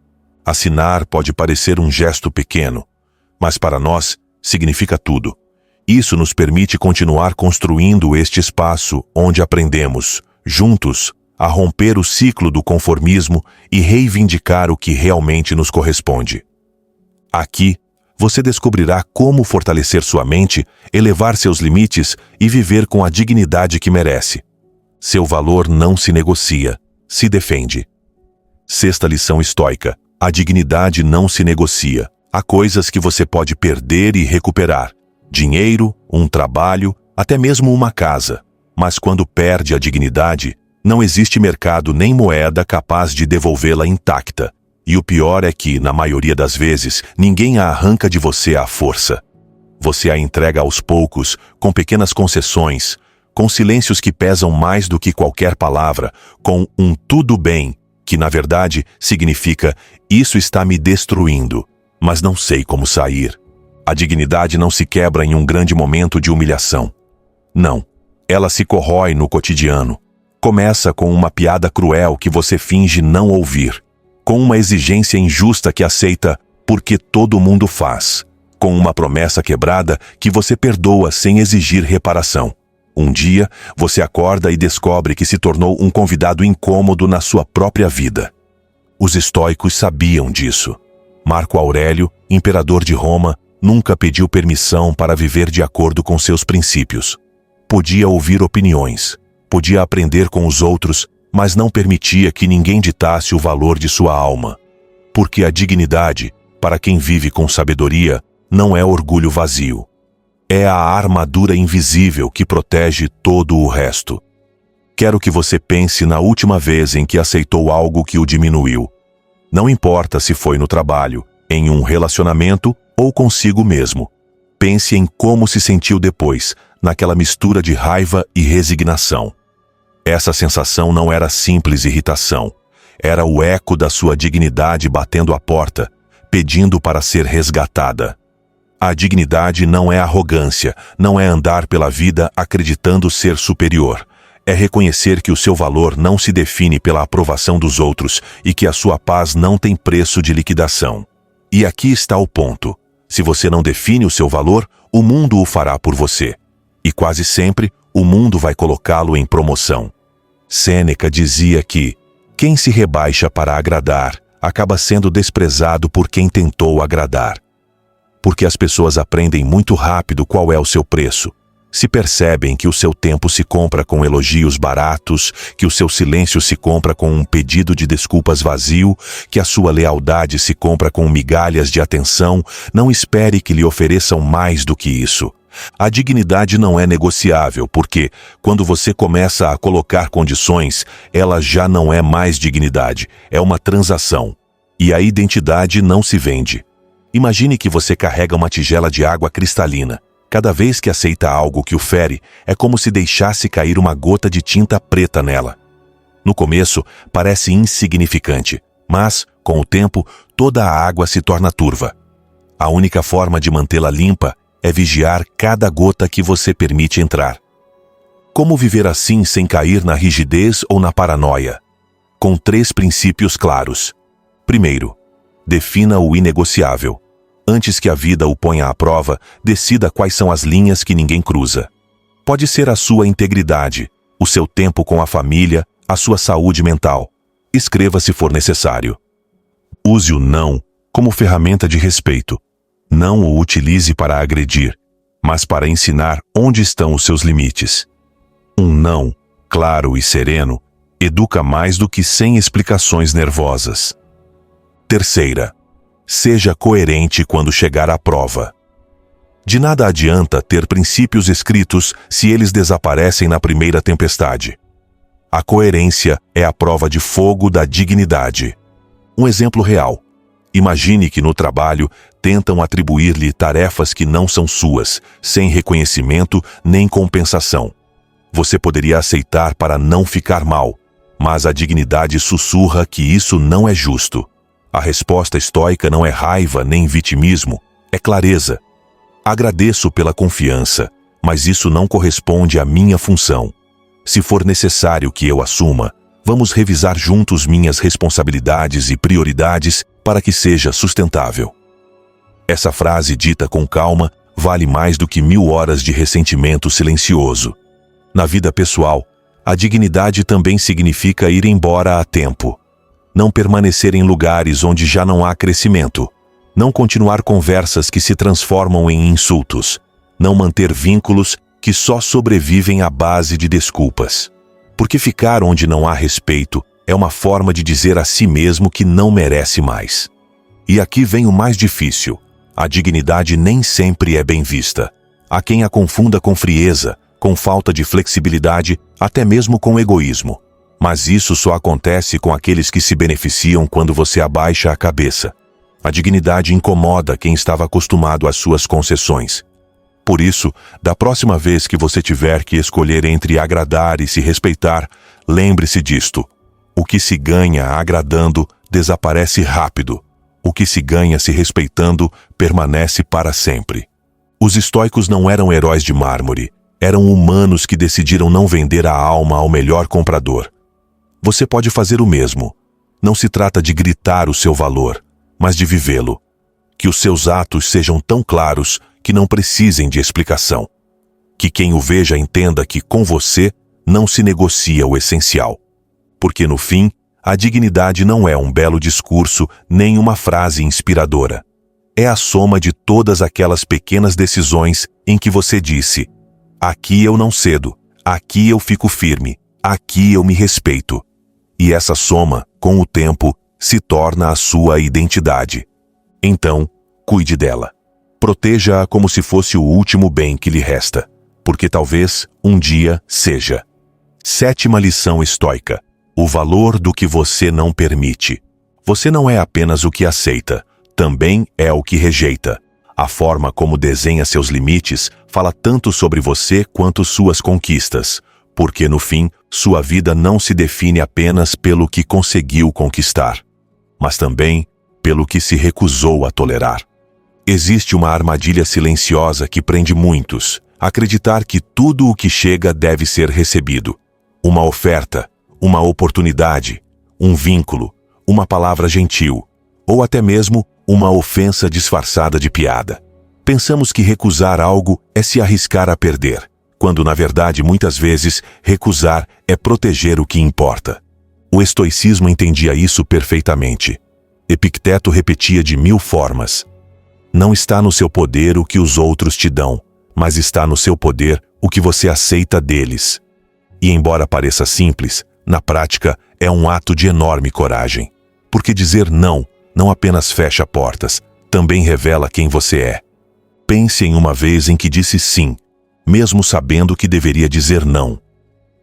Assinar pode parecer um gesto pequeno, mas para nós significa tudo. Isso nos permite continuar construindo este espaço onde aprendemos, juntos, a romper o ciclo do conformismo e reivindicar o que realmente nos corresponde. Aqui, você descobrirá como fortalecer sua mente, elevar seus limites e viver com a dignidade que merece. Seu valor não se negocia, se defende. Sexta lição estoica: a dignidade não se negocia. Há coisas que você pode perder e recuperar. Dinheiro, um trabalho, até mesmo uma casa. Mas quando perde a dignidade, não existe mercado nem moeda capaz de devolvê-la intacta. E o pior é que, na maioria das vezes, ninguém a arranca de você à força. Você a entrega aos poucos, com pequenas concessões, com silêncios que pesam mais do que qualquer palavra, com um tudo bem, que na verdade significa: isso está me destruindo, mas não sei como sair. A dignidade não se quebra em um grande momento de humilhação. Não, ela se corrói no cotidiano. Começa com uma piada cruel que você finge não ouvir, com uma exigência injusta que aceita porque todo mundo faz, com uma promessa quebrada que você perdoa sem exigir reparação. Um dia, você acorda e descobre que se tornou um convidado incômodo na sua própria vida. Os estoicos sabiam disso. Marco Aurélio, imperador de Roma, nunca pediu permissão para viver de acordo com seus princípios. Podia ouvir opiniões, podia aprender com os outros, mas não permitia que ninguém ditasse o valor de sua alma. Porque a dignidade, para quem vive com sabedoria, não é orgulho vazio. É a armadura invisível que protege todo o resto. Quero que você pense na última vez em que aceitou algo que o diminuiu. Não importa se foi no trabalho, em um relacionamento ou consigo mesmo. Pense em como se sentiu depois, naquela mistura de raiva e resignação. Essa sensação não era simples irritação. Era o eco da sua dignidade batendo à porta, pedindo para ser resgatada. A dignidade não é arrogância, não é andar pela vida acreditando ser superior. É reconhecer que o seu valor não se define pela aprovação dos outros e que a sua paz não tem preço de liquidação. E aqui está o ponto. Se você não define o seu valor, o mundo o fará por você. E quase sempre, o mundo vai colocá-lo em promoção. Sêneca dizia que quem se rebaixa para agradar acaba sendo desprezado por quem tentou agradar. Porque as pessoas aprendem muito rápido qual é o seu preço. Se percebem que o seu tempo se compra com elogios baratos, que o seu silêncio se compra com um pedido de desculpas vazio, que a sua lealdade se compra com migalhas de atenção, não espere que lhe ofereçam mais do que isso. A dignidade não é negociável, porque, quando você começa a colocar condições, ela já não é mais dignidade, é uma transação. E a identidade não se vende. Imagine que você carrega uma tigela de água cristalina. Cada vez que aceita algo que o fere, é como se deixasse cair uma gota de tinta preta nela. No começo, parece insignificante, mas, com o tempo, toda a água se torna turva. A única forma de mantê-la limpa é vigiar cada gota que você permite entrar. Como viver assim sem cair na rigidez ou na paranoia? Com 3 princípios claros. Primeiro, defina o inegociável. Antes que a vida o ponha à prova, decida quais são as linhas que ninguém cruza. Pode ser a sua integridade, o seu tempo com a família, a sua saúde mental. Escreva se for necessário. Use o não como ferramenta de respeito. Não o utilize para agredir, mas para ensinar onde estão os seus limites. Um não, claro e sereno, educa mais do que 100 explicações nervosas. Terceira, seja coerente quando chegar à prova. De nada adianta ter princípios escritos se eles desaparecem na primeira tempestade. A coerência é a prova de fogo da dignidade. Um exemplo real. Imagine que no trabalho tentam atribuir-lhe tarefas que não são suas, sem reconhecimento nem compensação. Você poderia aceitar para não ficar mal, mas a dignidade sussurra que isso não é justo. A resposta estoica não é raiva nem vitimismo, é clareza. Agradeço pela confiança, mas isso não corresponde à minha função. Se for necessário que eu assuma, vamos revisar juntos minhas responsabilidades e prioridades para que seja sustentável. Essa frase dita com calma vale mais do que 1000 horas de ressentimento silencioso. Na vida pessoal, a dignidade também significa ir embora a tempo. Não permanecer em lugares onde já não há crescimento. Não continuar conversas que se transformam em insultos. Não manter vínculos que só sobrevivem à base de desculpas. Porque ficar onde não há respeito é uma forma de dizer a si mesmo que não merece mais. E aqui vem o mais difícil. A dignidade nem sempre é bem vista. Há quem a confunda com frieza, com falta de flexibilidade, até mesmo com egoísmo. Mas isso só acontece com aqueles que se beneficiam quando você abaixa a cabeça. A dignidade incomoda quem estava acostumado às suas concessões. Por isso, da próxima vez que você tiver que escolher entre agradar e se respeitar, lembre-se disto. O que se ganha agradando desaparece rápido. O que se ganha se respeitando permanece para sempre. Os estoicos não eram heróis de mármore. Eram humanos que decidiram não vender a alma ao melhor comprador. Você pode fazer o mesmo. Não se trata de gritar o seu valor, mas de vivê-lo. Que os seus atos sejam tão claros que não precisem de explicação. Que quem o veja entenda que com você não se negocia o essencial. Porque no fim, a dignidade não é um belo discurso nem uma frase inspiradora. É a soma de todas aquelas pequenas decisões em que você disse: aqui eu não cedo, aqui eu fico firme, aqui eu me respeito. E essa soma, com o tempo, se torna a sua identidade. Então, cuide dela. Proteja-a como se fosse o último bem que lhe resta, porque talvez um dia seja. 7ª lição estoica: o valor do que você não permite. Você não é apenas o que aceita, também é o que rejeita. A forma como desenha seus limites fala tanto sobre você quanto suas conquistas, porque no fim, sua vida não se define apenas pelo que conseguiu conquistar, mas também pelo que se recusou a tolerar. Existe uma armadilha silenciosa que prende muitos: acreditar que tudo o que chega deve ser recebido. uma oferta, uma oportunidade, um vínculo, uma palavra gentil, ou até mesmo uma ofensa disfarçada de piada. Pensamos que recusar algo é se arriscar a perder, quando na verdade muitas vezes recusar é proteger o que importa. O estoicismo entendia isso perfeitamente. Epicteto repetia de 1000 formas: não está no seu poder o que os outros te dão, mas está no seu poder o que você aceita deles. E embora pareça simples, na prática é um ato de enorme coragem. Porque dizer não apenas fecha portas, também revela quem você é. Pense em uma vez em que disse sim, mesmo sabendo que deveria dizer não.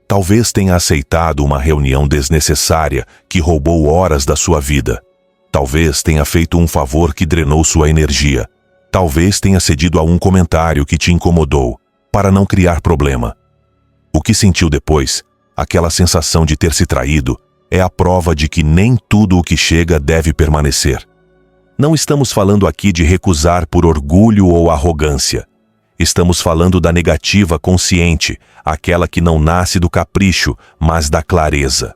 Talvez tenha aceitado uma reunião desnecessária que roubou horas da sua vida. Talvez tenha feito um favor que drenou sua energia. Talvez tenha cedido a um comentário que te incomodou, para não criar problema. O que sentiu depois, aquela sensação de ter se traído, é a prova de que nem tudo o que chega deve permanecer. Não estamos falando aqui de recusar por orgulho ou arrogância. Estamos falando da negativa consciente, aquela que não nasce do capricho, mas da clareza.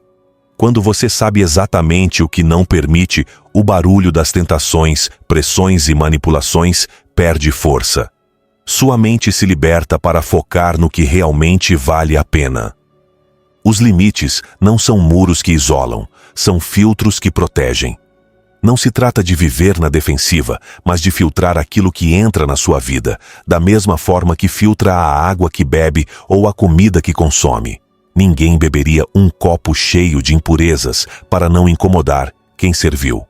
Quando você sabe exatamente o que não permite, o barulho das tentações, pressões e manipulações perde força. Sua mente se liberta para focar no que realmente vale a pena. Os limites não são muros que isolam, são filtros que protegem. Não se trata de viver na defensiva, mas de filtrar aquilo que entra na sua vida, da mesma forma que filtra a água que bebe ou a comida que consome. Ninguém beberia um copo cheio de impurezas para não incomodar quem serviu.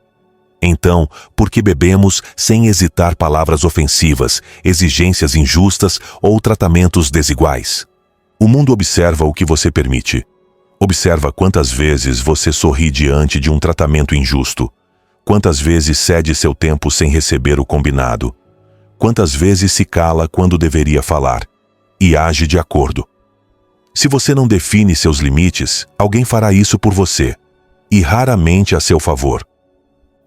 Então, por que bebemos sem hesitar palavras ofensivas, exigências injustas ou tratamentos desiguais? O mundo observa o que você permite. Observa quantas vezes você sorri diante de um tratamento injusto. Quantas vezes cede seu tempo sem receber o combinado? Quantas vezes se cala quando deveria falar? E age de acordo. Se você não define seus limites, alguém fará isso por você, e raramente a seu favor.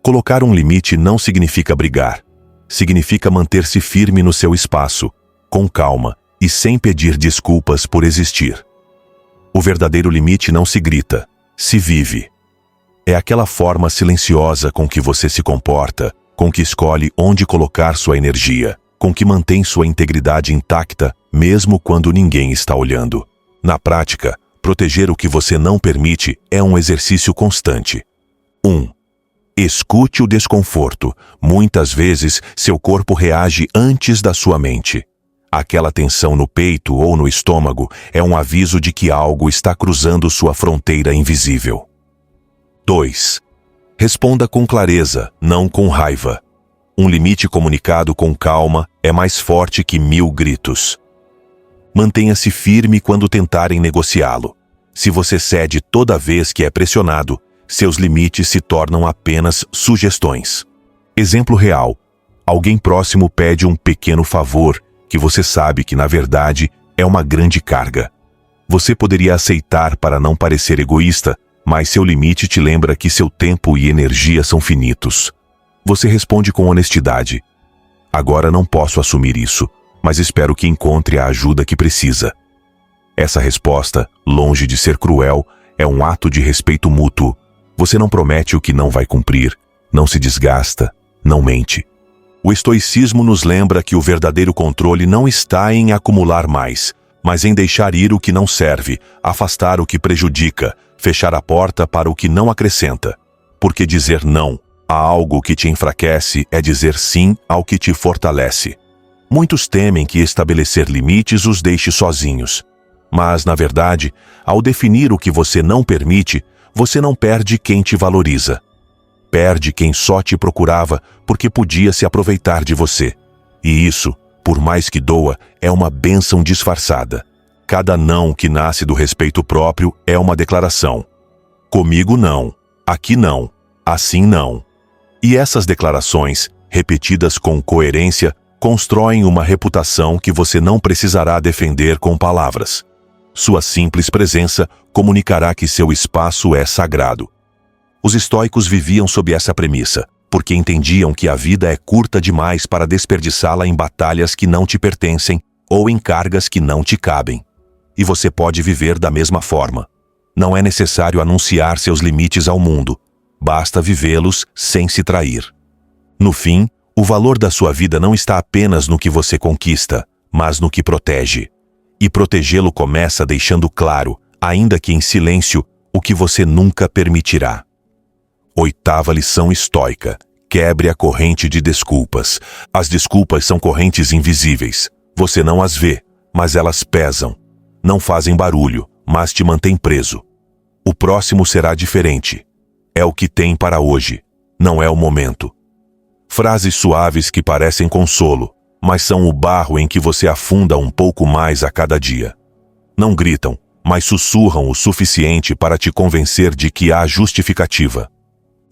Colocar um limite não significa brigar. Significa manter-se firme no seu espaço, com calma e sem pedir desculpas por existir. O verdadeiro limite não se grita, se vive. É aquela forma silenciosa com que você se comporta, com que escolhe onde colocar sua energia, com que mantém sua integridade intacta, mesmo quando ninguém está olhando. Na prática, proteger o que você não permite é um exercício constante. 1. Escute o desconforto. Muitas vezes, seu corpo reage antes da sua mente. Aquela tensão no peito ou no estômago é um aviso de que algo está cruzando sua fronteira invisível. 2. Responda com clareza, não com raiva. Um limite comunicado com calma é mais forte que 1000 gritos. Mantenha-se firme quando tentarem negociá-lo. Se você cede toda vez que é pressionado, seus limites se tornam apenas sugestões. Exemplo real: alguém próximo pede um pequeno favor que você sabe que, na verdade, é uma grande carga. Você poderia aceitar para não parecer egoísta, mas seu limite te lembra que seu tempo e energia são finitos. Você responde com honestidade: agora não posso assumir isso, mas espero que encontre a ajuda que precisa. Essa resposta, longe de ser cruel, é um ato de respeito mútuo. Você não promete o que não vai cumprir, não se desgasta, não mente. O estoicismo nos lembra que o verdadeiro controle não está em acumular mais, mas em deixar ir o que não serve, afastar o que prejudica, fechar a porta para o que não acrescenta. Porque dizer não a algo que te enfraquece é dizer sim ao que te fortalece. Muitos temem que estabelecer limites os deixe sozinhos. Mas, na verdade, ao definir o que você não permite, você não perde quem te valoriza. Perde quem só te procurava porque podia se aproveitar de você. E isso, por mais que doa, é uma bênção disfarçada. Cada não que nasce do respeito próprio é uma declaração. Comigo não, aqui não, assim não. E essas declarações, repetidas com coerência, constroem uma reputação que você não precisará defender com palavras. Sua simples presença comunicará que seu espaço é sagrado. Os estoicos viviam sob essa premissa, porque entendiam que a vida é curta demais para desperdiçá-la em batalhas que não te pertencem ou em cargas que não te cabem. E você pode viver da mesma forma. Não é necessário anunciar seus limites ao mundo. Basta vivê-los sem se trair. No fim, o valor da sua vida não está apenas no que você conquista, mas no que protege. E protegê-lo começa deixando claro, ainda que em silêncio, o que você nunca permitirá. 8ª lição estoica. Quebre a corrente de desculpas. As desculpas são correntes invisíveis. Você não as vê, mas elas pesam. Não fazem barulho, mas te mantêm preso. O próximo será diferente. É o que tem para hoje, não é o momento. Frases suaves que parecem consolo, mas são o barro em que você afunda um pouco mais a cada dia. Não gritam, mas sussurram o suficiente para te convencer de que há justificativa.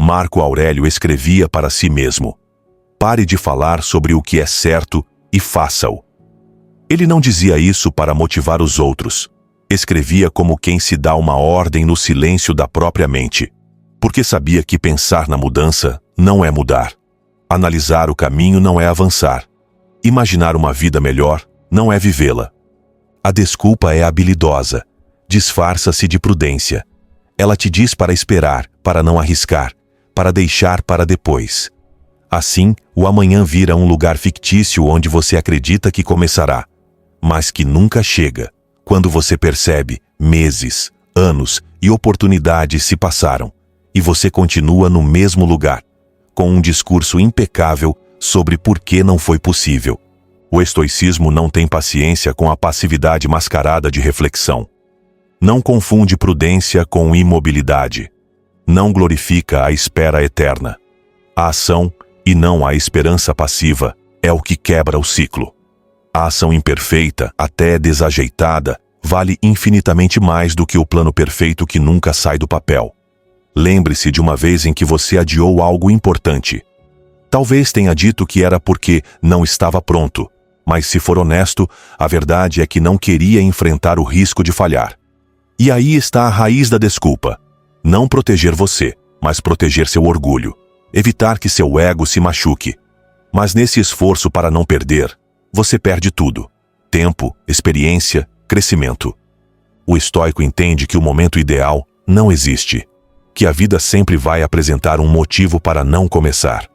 Marco Aurélio escrevia para si mesmo: pare de falar sobre o que é certo e faça-o. Ele não dizia isso para motivar os outros. Escrevia como quem se dá uma ordem no silêncio da própria mente, porque sabia que pensar na mudança não é mudar. Analisar o caminho não é avançar. Imaginar uma vida melhor não é vivê-la. A desculpa é habilidosa. Disfarça-se de prudência. Ela te diz para esperar, para não arriscar, para deixar para depois. Assim, o amanhã vira um lugar fictício onde você acredita que começará, mas que nunca chega. Quando você percebe, meses, anos e oportunidades se passaram, e você continua no mesmo lugar, com um discurso impecável sobre por que não foi possível. O estoicismo não tem paciência com a passividade mascarada de reflexão. Não confunde prudência com imobilidade. Não glorifica a espera eterna. A ação, e não a esperança passiva, é o que quebra o ciclo. A ação imperfeita, até desajeitada, vale infinitamente mais do que o plano perfeito que nunca sai do papel. Lembre-se de uma vez em que você adiou algo importante. Talvez tenha dito que era porque não estava pronto, mas se for honesto, a verdade é que não queria enfrentar o risco de falhar. E aí está a raiz da desculpa. Não proteger você, mas proteger seu orgulho. Evitar que seu ego se machuque. Mas nesse esforço para não perder, você perde tudo: tempo, experiência, crescimento. O estoico entende que o momento ideal não existe, que a vida sempre vai apresentar um motivo para não começar,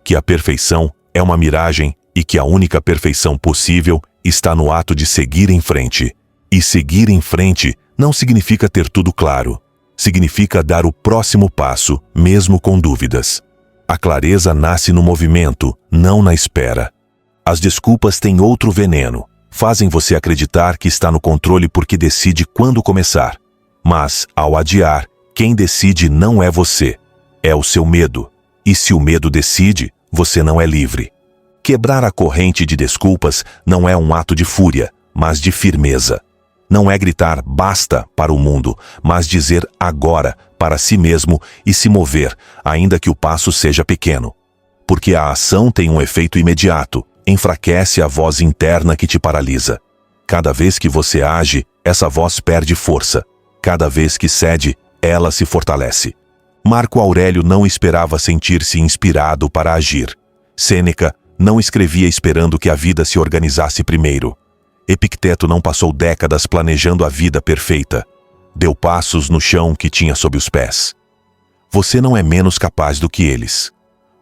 que a perfeição é uma miragem e que a única perfeição possível está no ato de seguir em frente. E seguir em frente não significa ter tudo claro. Significa dar o próximo passo, mesmo com dúvidas. A clareza nasce no movimento, não na espera. As desculpas têm outro veneno. Fazem você acreditar que está no controle porque decide quando começar. Mas, ao adiar, quem decide não é você. É o seu medo. E se o medo decide, você não é livre. Quebrar a corrente de desculpas não é um ato de fúria, mas de firmeza. Não é gritar basta para o mundo, mas dizer agora para si mesmo e se mover, ainda que o passo seja pequeno. Porque a ação tem um efeito imediato, enfraquece a voz interna que te paralisa. Cada vez que você age, essa voz perde força. Cada vez que cede, ela se fortalece. Marco Aurélio não esperava sentir-se inspirado para agir. Sêneca não escrevia esperando que a vida se organizasse primeiro. Epicteto não passou décadas planejando a vida perfeita. Deu passos no chão que tinha sob os pés. Você não é menos capaz do que eles.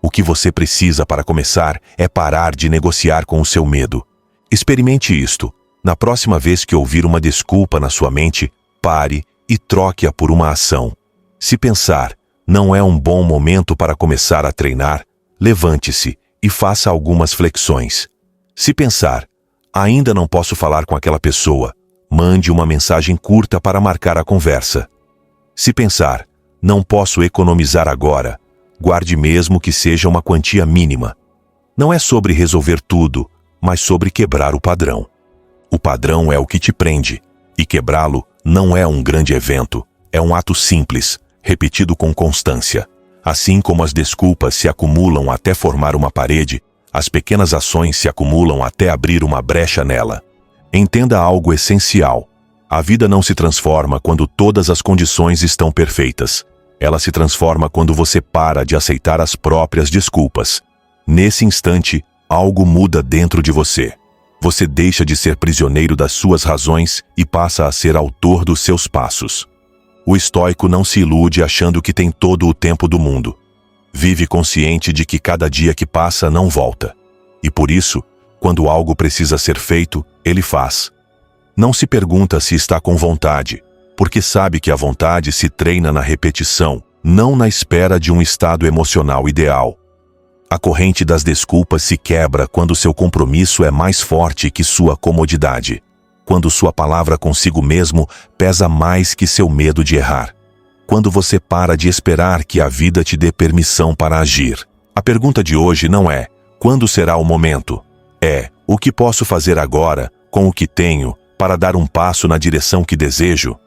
O que você precisa para começar é parar de negociar com o seu medo. Experimente isto. Na próxima vez que ouvir uma desculpa na sua mente, pare e troque-a por uma ação. Se pensar, não é um bom momento para começar a treinar, levante-se e faça algumas flexões. Se pensar, ainda não posso falar com aquela pessoa, mande uma mensagem curta para marcar a conversa. Se pensar, não posso economizar agora, guarde mesmo que seja uma quantia mínima. Não é sobre resolver tudo, mas sobre quebrar o padrão. O padrão é o que te prende, e quebrá-lo não é um grande evento, é um ato simples, repetido com constância. Assim como as desculpas se acumulam até formar uma parede, as pequenas ações se acumulam até abrir uma brecha nela. Entenda algo essencial. A vida não se transforma quando todas as condições estão perfeitas. Ela se transforma quando você para de aceitar as próprias desculpas. Nesse instante, algo muda dentro de você. Você deixa de ser prisioneiro das suas razões e passa a ser autor dos seus passos. O estoico não se ilude achando que tem todo o tempo do mundo. Vive consciente de que cada dia que passa não volta. E por isso, quando algo precisa ser feito, ele faz. Não se pergunta se está com vontade, porque sabe que a vontade se treina na repetição, não na espera de um estado emocional ideal. A corrente das desculpas se quebra quando seu compromisso é mais forte que sua comodidade. Quando sua palavra consigo mesmo pesa mais que seu medo de errar. Quando você para de esperar que a vida te dê permissão para agir. A pergunta de hoje não é: quando será o momento? É: o que posso fazer agora, com o que tenho, para dar um passo na direção que desejo?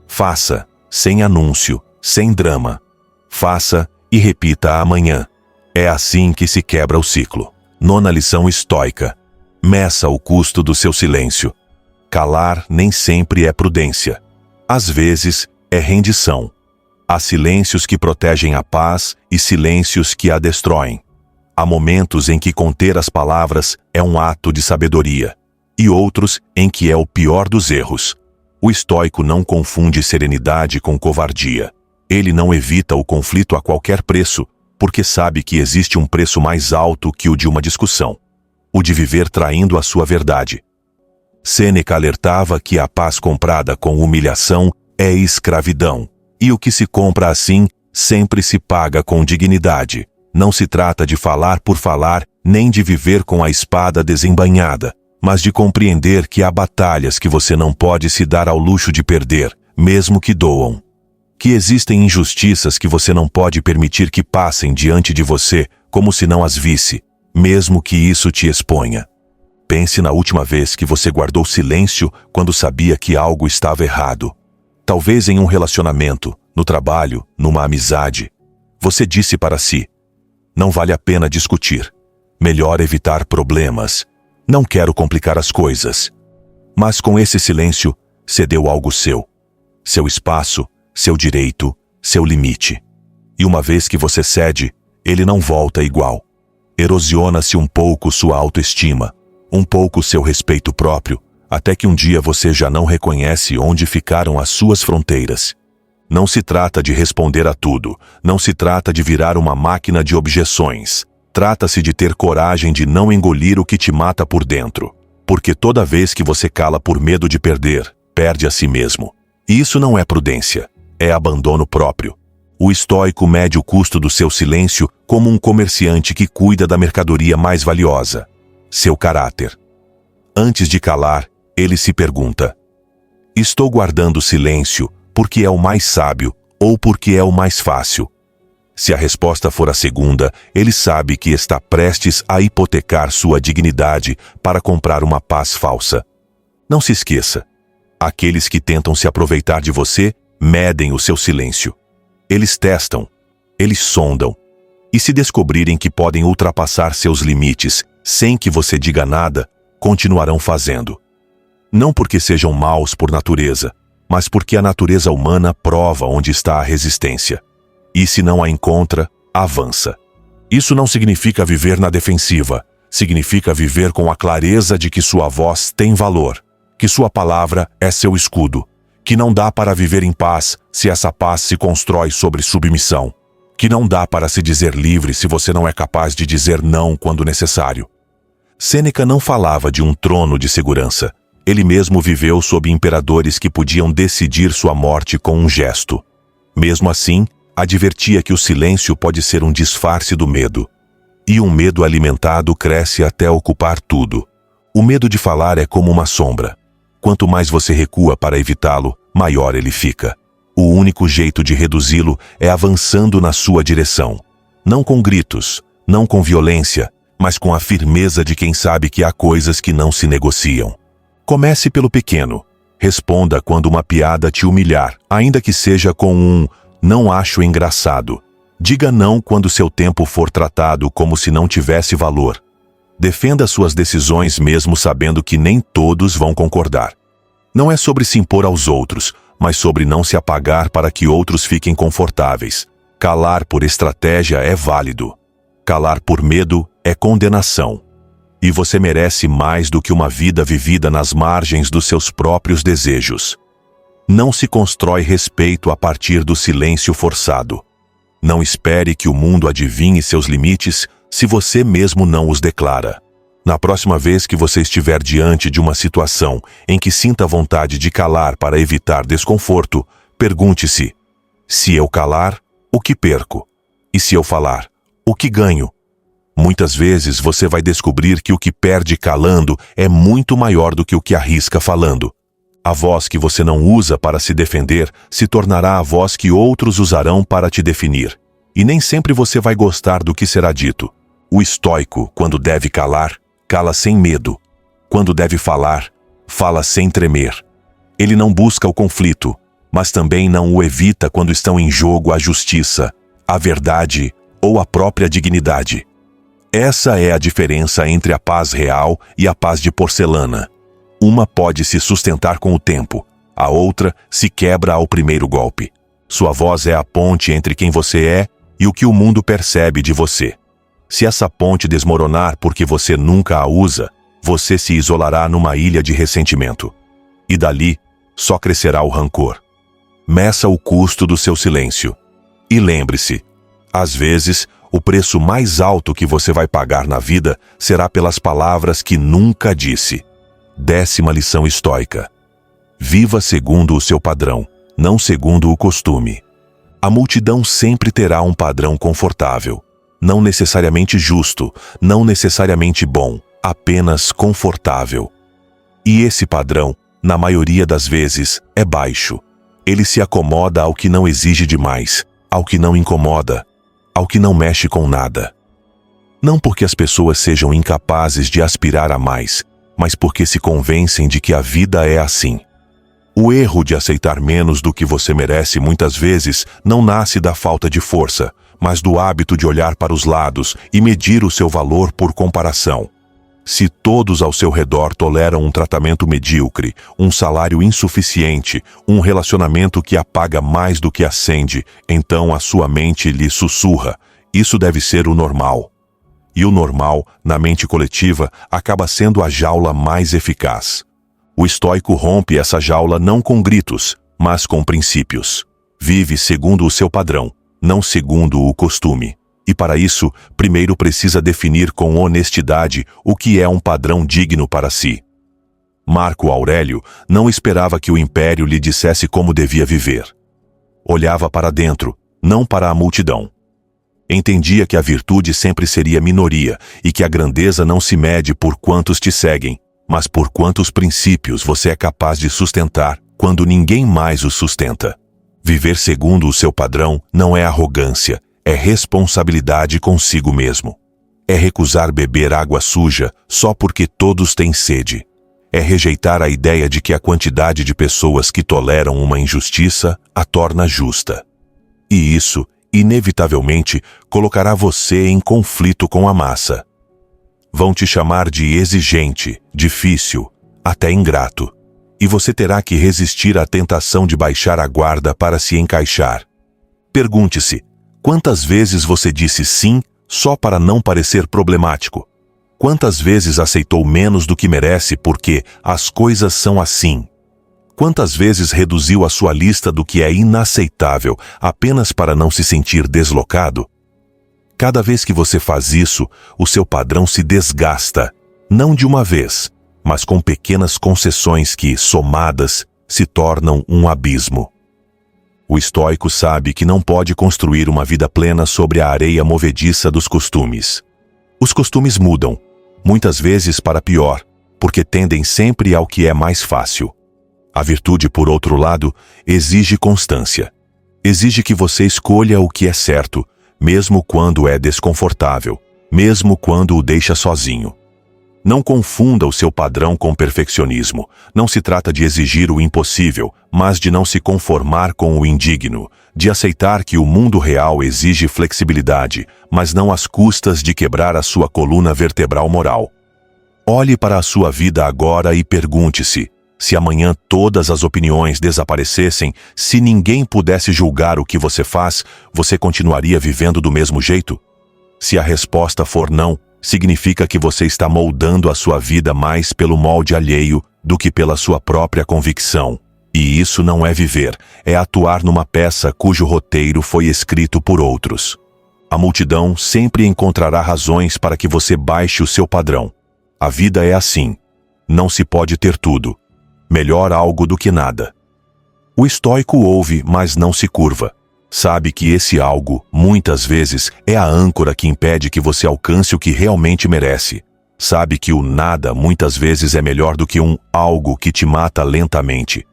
Faça, sem anúncio, sem drama. Faça e repita amanhã. É assim que se quebra o ciclo. 9ª lição estoica. Meça o custo do seu silêncio. Calar nem sempre é prudência. Às vezes, é rendição. Há silêncios que protegem a paz e silêncios que a destroem. Há momentos em que conter as palavras é um ato de sabedoria, e outros em que é o pior dos erros. O estoico não confunde serenidade com covardia. Ele não evita o conflito a qualquer preço, porque sabe que existe um preço mais alto que o de uma discussão. O de viver traindo a sua verdade. Sêneca alertava que a paz comprada com humilhação é escravidão, e o que se compra assim sempre se paga com dignidade. Não se trata de falar por falar, nem de viver com a espada desembainhada, mas de compreender que há batalhas que você não pode se dar ao luxo de perder, mesmo que doam. Que existem injustiças que você não pode permitir que passem diante de você como se não as visse, mesmo que isso te exponha. Pense na última vez que você guardou silêncio quando sabia que algo estava errado. Talvez em um relacionamento, no trabalho, numa amizade. Você disse para si: não vale a pena discutir. Melhor evitar problemas. Não quero complicar as coisas. Mas com esse silêncio, cedeu algo seu. Seu espaço, seu direito, seu limite. E uma vez que você cede, ele não volta igual. Erosiona-se um pouco sua autoestima, um pouco seu respeito próprio, até que um dia você já não reconhece onde ficaram as suas fronteiras. Não se trata de responder a tudo, não se trata de virar uma máquina de objeções. Trata-se de ter coragem de não engolir o que te mata por dentro. Porque toda vez que você cala por medo de perder, perde a si mesmo. E isso não é prudência, é abandono próprio. O estoico mede o custo do seu silêncio como um comerciante que cuida da mercadoria mais valiosa. Seu caráter. Antes de calar, ele se pergunta: estou guardando silêncio porque é o mais sábio ou porque é o mais fácil? Se a resposta for a segunda, ele sabe que está prestes a hipotecar sua dignidade para comprar uma paz falsa. Não se esqueça: aqueles que tentam se aproveitar de você medem o seu silêncio. Eles testam, eles sondam, e se descobrirem que podem ultrapassar seus limites sem que você diga nada, continuarão fazendo. Não porque sejam maus por natureza, mas porque a natureza humana prova onde está a resistência. E se não a encontra, avança. Isso não significa viver na defensiva, significa viver com a clareza de que sua voz tem valor, que sua palavra é seu escudo, que não dá para viver em paz se essa paz se constrói sobre submissão, que não dá para se dizer livre se você não é capaz de dizer não quando necessário. Sêneca não falava de um trono de segurança. Ele mesmo viveu sob imperadores que podiam decidir sua morte com um gesto. Mesmo assim, advertia que o silêncio pode ser um disfarce do medo. E um medo alimentado cresce até ocupar tudo. O medo de falar é como uma sombra. Quanto mais você recua para evitá-lo, maior ele fica. O único jeito de reduzi-lo é avançando na sua direção. Não com gritos, não com violência, mas com a firmeza de quem sabe que há coisas que não se negociam. Comece pelo pequeno. Responda quando uma piada te humilhar, ainda que seja com um "não acho engraçado". Diga não quando seu tempo for tratado como se não tivesse valor. Defenda suas decisões mesmo sabendo que nem todos vão concordar. Não é sobre se impor aos outros, mas sobre não se apagar para que outros fiquem confortáveis. Calar por estratégia é válido. Calar por medo é condenação. E você merece mais do que uma vida vivida nas margens dos seus próprios desejos. Não se constrói respeito a partir do silêncio forçado. Não espere que o mundo adivinhe seus limites se você mesmo não os declara. Na próxima vez que você estiver diante de uma situação em que sinta vontade de calar para evitar desconforto, pergunte-se: se eu calar, o que perco? E se eu falar, o que ganho? Muitas vezes você vai descobrir que o que perde calando é muito maior do que o que arrisca falando. A voz que você não usa para se defender se tornará a voz que outros usarão para te definir. E nem sempre você vai gostar do que será dito. O estoico, quando deve calar, cala sem medo. Quando deve falar, fala sem tremer. Ele não busca o conflito, mas também não o evita quando estão em jogo a justiça, a verdade ou a própria dignidade. Essa é a diferença entre a paz real e a paz de porcelana. Uma pode se sustentar com o tempo, a outra se quebra ao primeiro golpe. Sua voz é a ponte entre quem você é e o que o mundo percebe de você. Se essa ponte desmoronar porque você nunca a usa, você se isolará numa ilha de ressentimento. E dali, só crescerá o rancor. Meça o custo do seu silêncio. E lembre-se, às vezes, o preço mais alto que você vai pagar na vida será pelas palavras que nunca disse. 10ª lição estoica. Viva segundo o seu padrão, não segundo o costume. A multidão sempre terá um padrão confortável. Não necessariamente justo, não necessariamente bom, apenas confortável. E esse padrão, na maioria das vezes, é baixo. Ele se acomoda ao que não exige demais, ao que não incomoda, ao que não mexe com nada. Não porque as pessoas sejam incapazes de aspirar a mais, mas porque se convencem de que a vida é assim. O erro de aceitar menos do que você merece muitas vezes não nasce da falta de força, mas do hábito de olhar para os lados e medir o seu valor por comparação. Se todos ao seu redor toleram um tratamento medíocre, um salário insuficiente, um relacionamento que apaga mais do que acende, então a sua mente lhe sussurra: isso deve ser o normal. E o normal, na mente coletiva, acaba sendo a jaula mais eficaz. O estoico rompe essa jaula não com gritos, mas com princípios. Vive segundo o seu padrão, não segundo o costume. E para isso, primeiro precisa definir com honestidade o que é um padrão digno para si. Marco Aurélio não esperava que o império lhe dissesse como devia viver. Olhava para dentro, não para a multidão. Entendia que a virtude sempre seria minoria e que a grandeza não se mede por quantos te seguem, mas por quantos princípios você é capaz de sustentar quando ninguém mais os sustenta. Viver segundo o seu padrão não é arrogância, é responsabilidade consigo mesmo. É recusar beber água suja só porque todos têm sede. É rejeitar a ideia de que a quantidade de pessoas que toleram uma injustiça a torna justa. E isso, inevitavelmente, colocará você em conflito com a massa. Vão te chamar de exigente, difícil, até ingrato. E você terá que resistir à tentação de baixar a guarda para se encaixar. Pergunte-se, quantas vezes você disse sim só para não parecer problemático? Quantas vezes aceitou menos do que merece porque as coisas são assim? Quantas vezes reduziu a sua lista do que é inaceitável apenas para não se sentir deslocado? Cada vez que você faz isso, o seu padrão se desgasta, não de uma vez, mas com pequenas concessões que, somadas, se tornam um abismo. O estoico sabe que não pode construir uma vida plena sobre a areia movediça dos costumes. Os costumes mudam, muitas vezes para pior, porque tendem sempre ao que é mais fácil. A virtude, por outro lado, exige constância. Exige que você escolha o que é certo, mesmo quando é desconfortável, mesmo quando o deixa sozinho. Não confunda o seu padrão com perfeccionismo. Não se trata de exigir o impossível, mas de não se conformar com o indigno, de aceitar que o mundo real exige flexibilidade, mas não às custas de quebrar a sua coluna vertebral moral. Olhe para a sua vida agora e pergunte-se: se amanhã todas as opiniões desaparecessem, se ninguém pudesse julgar o que você faz, você continuaria vivendo do mesmo jeito? Se a resposta for não, significa que você está moldando a sua vida mais pelo molde alheio do que pela sua própria convicção. E isso não é viver, é atuar numa peça cujo roteiro foi escrito por outros. A multidão sempre encontrará razões para que você baixe o seu padrão. A vida é assim. Não se pode ter tudo. Melhor algo do que nada. O estoico ouve, mas não se curva. Sabe que esse algo, muitas vezes, é a âncora que impede que você alcance o que realmente merece. Sabe que o nada, muitas vezes, é melhor do que um algo que te mata lentamente.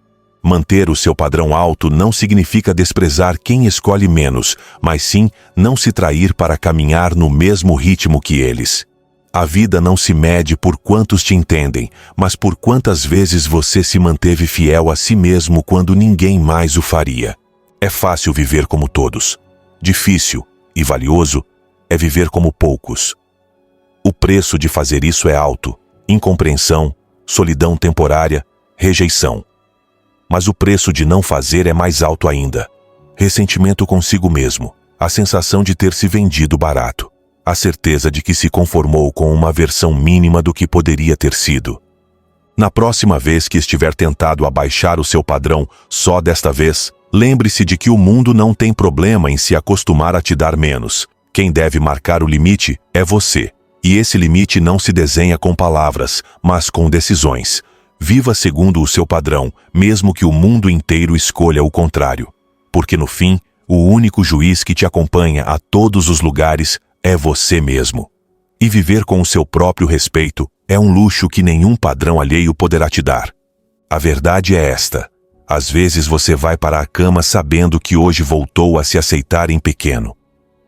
Manter o seu padrão alto não significa desprezar quem escolhe menos, mas sim não se trair para caminhar no mesmo ritmo que eles. A vida não se mede por quantos te entendem, mas por quantas vezes você se manteve fiel a si mesmo quando ninguém mais o faria. É fácil viver como todos. Difícil e valioso é viver como poucos. O preço de fazer isso é alto: incompreensão, solidão temporária, rejeição. Mas o preço de não fazer é mais alto ainda: ressentimento consigo mesmo, a sensação de ter se vendido barato, a certeza de que se conformou com uma versão mínima do que poderia ter sido. Na próxima vez que estiver tentado abaixar o seu padrão, só desta vez, lembre-se de que o mundo não tem problema em se acostumar a te dar menos. Quem deve marcar o limite é você. E esse limite não se desenha com palavras, mas com decisões. Viva segundo o seu padrão, mesmo que o mundo inteiro escolha o contrário. Porque no fim, o único juiz que te acompanha a todos os lugares é você mesmo. E viver com o seu próprio respeito é um luxo que nenhum padrão alheio poderá te dar. A verdade é esta: às vezes você vai para a cama sabendo que hoje voltou a se aceitar em pequeno.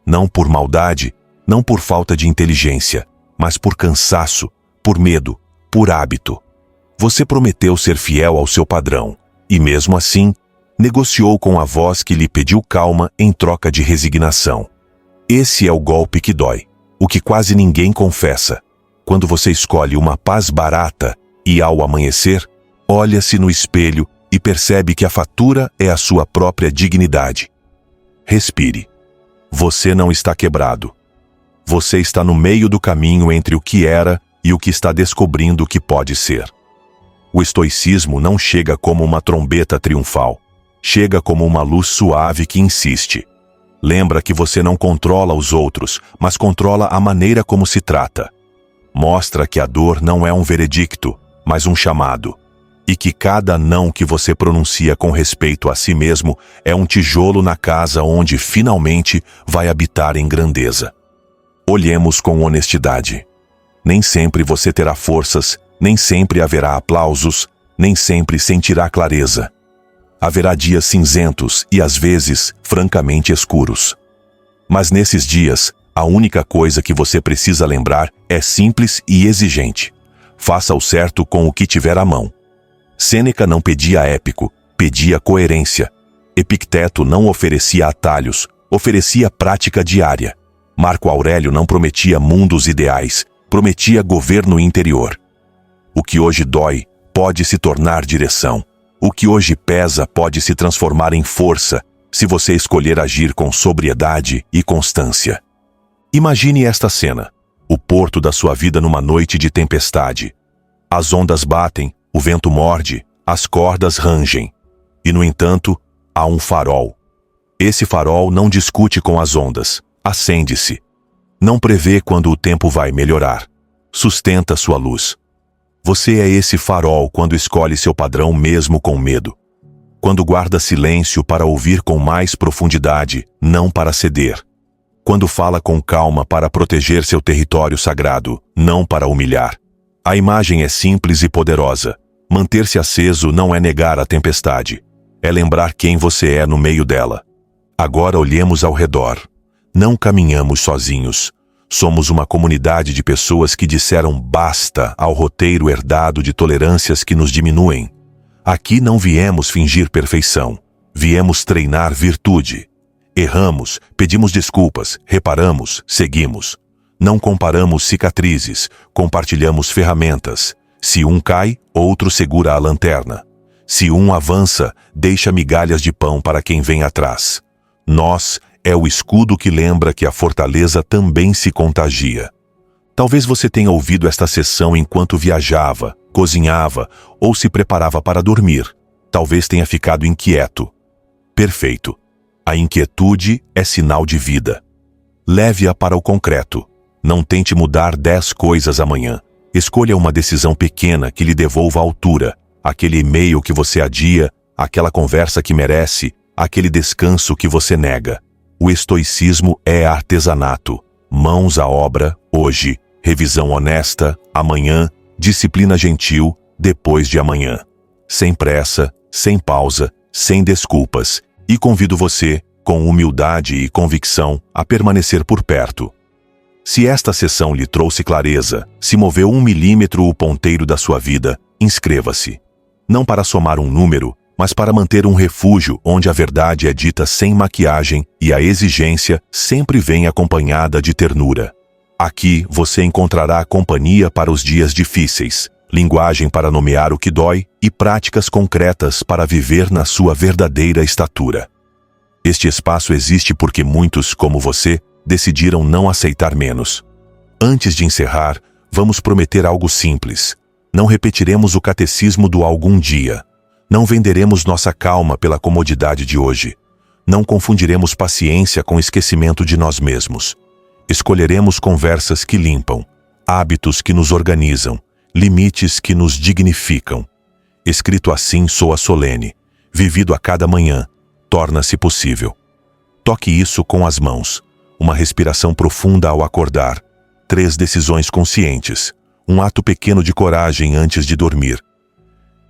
Não por maldade, não por falta de inteligência, mas por cansaço, por medo, por hábito. Você prometeu ser fiel ao seu padrão, e mesmo assim, negociou com a voz que lhe pediu calma em troca de resignação. Esse é o golpe que dói, o que quase ninguém confessa. Quando você escolhe uma paz barata e, ao amanhecer, olha-se no espelho e percebe que a fatura é a sua própria dignidade. Respire. Você não está quebrado. Você está no meio do caminho entre o que era e o que está descobrindo que pode ser. O estoicismo não chega como uma trombeta triunfal. Chega como uma luz suave que insiste. Lembra que você não controla os outros, mas controla a maneira como se trata. Mostra que a dor não é um veredicto, mas um chamado. E que cada não que você pronuncia com respeito a si mesmo é um tijolo na casa onde finalmente vai habitar em grandeza. Olhemos com honestidade. Nem sempre você terá forças, nem sempre haverá aplausos, nem sempre sentirá clareza. Haverá dias cinzentos e, às vezes, francamente escuros. Mas nesses dias, a única coisa que você precisa lembrar é simples e exigente: faça o certo com o que tiver à mão. Sêneca não pedia épico, pedia coerência. Epicteto não oferecia atalhos, oferecia prática diária. Marco Aurélio não prometia mundos ideais, prometia governo interior. O que hoje dói pode se tornar direção. O que hoje pesa pode se transformar em força, se você escolher agir com sobriedade e constância. Imagine esta cena: o porto da sua vida numa noite de tempestade. As ondas batem, o vento morde, as cordas rangem. E, no entanto, há um farol. Esse farol não discute com as ondas, acende-se. Não prevê quando o tempo vai melhorar. Sustenta sua luz. Você é esse farol quando escolhe seu padrão mesmo com medo. Quando guarda silêncio para ouvir com mais profundidade, não para ceder. Quando fala com calma para proteger seu território sagrado, não para humilhar. A imagem é simples e poderosa. Manter-se aceso não é negar a tempestade. É lembrar quem você é no meio dela. Agora olhemos ao redor. Não caminhamos sozinhos. Somos uma comunidade de pessoas que disseram basta ao roteiro herdado de tolerâncias que nos diminuem. Aqui não viemos fingir perfeição. Viemos treinar virtude. Erramos, pedimos desculpas, reparamos, seguimos. Não comparamos cicatrizes, compartilhamos ferramentas. Se um cai, outro segura a lanterna. Se um avança, deixa migalhas de pão para quem vem atrás. Nós é o escudo que lembra que a fortaleza também se contagia. Talvez você tenha ouvido esta sessão enquanto viajava, cozinhava ou se preparava para dormir. Talvez tenha ficado inquieto. Perfeito. A inquietude é sinal de vida. Leve-a para o concreto. Não tente mudar 10 coisas amanhã. Escolha uma decisão pequena que lhe devolva a altura. Aquele e-mail que você adia, aquela conversa que merece, aquele descanso que você nega. O estoicismo é artesanato. Mãos à obra, hoje. Revisão honesta, amanhã. Disciplina gentil, depois de amanhã. Sem pressa, sem pausa, sem desculpas. E convido você, com humildade e convicção, a permanecer por perto. Se esta sessão lhe trouxe clareza, se moveu 1 milímetro o ponteiro da sua vida, inscreva-se. Não para somar um número, mas para manter um refúgio onde a verdade é dita sem maquiagem e a exigência sempre vem acompanhada de ternura. Aqui você encontrará companhia para os dias difíceis, linguagem para nomear o que dói e práticas concretas para viver na sua verdadeira estatura. Este espaço existe porque muitos, como você, decidiram não aceitar menos. Antes de encerrar, vamos prometer algo simples. Não repetiremos o catecismo do algum dia. Não venderemos nossa calma pela comodidade de hoje. Não confundiremos paciência com esquecimento de nós mesmos. Escolheremos conversas que limpam, hábitos que nos organizam, limites que nos dignificam. Escrito assim soa solene, vivido a cada manhã, torna-se possível. Toque isso com as mãos. Uma respiração profunda ao acordar. 3 decisões conscientes. Um ato pequeno de coragem antes de dormir.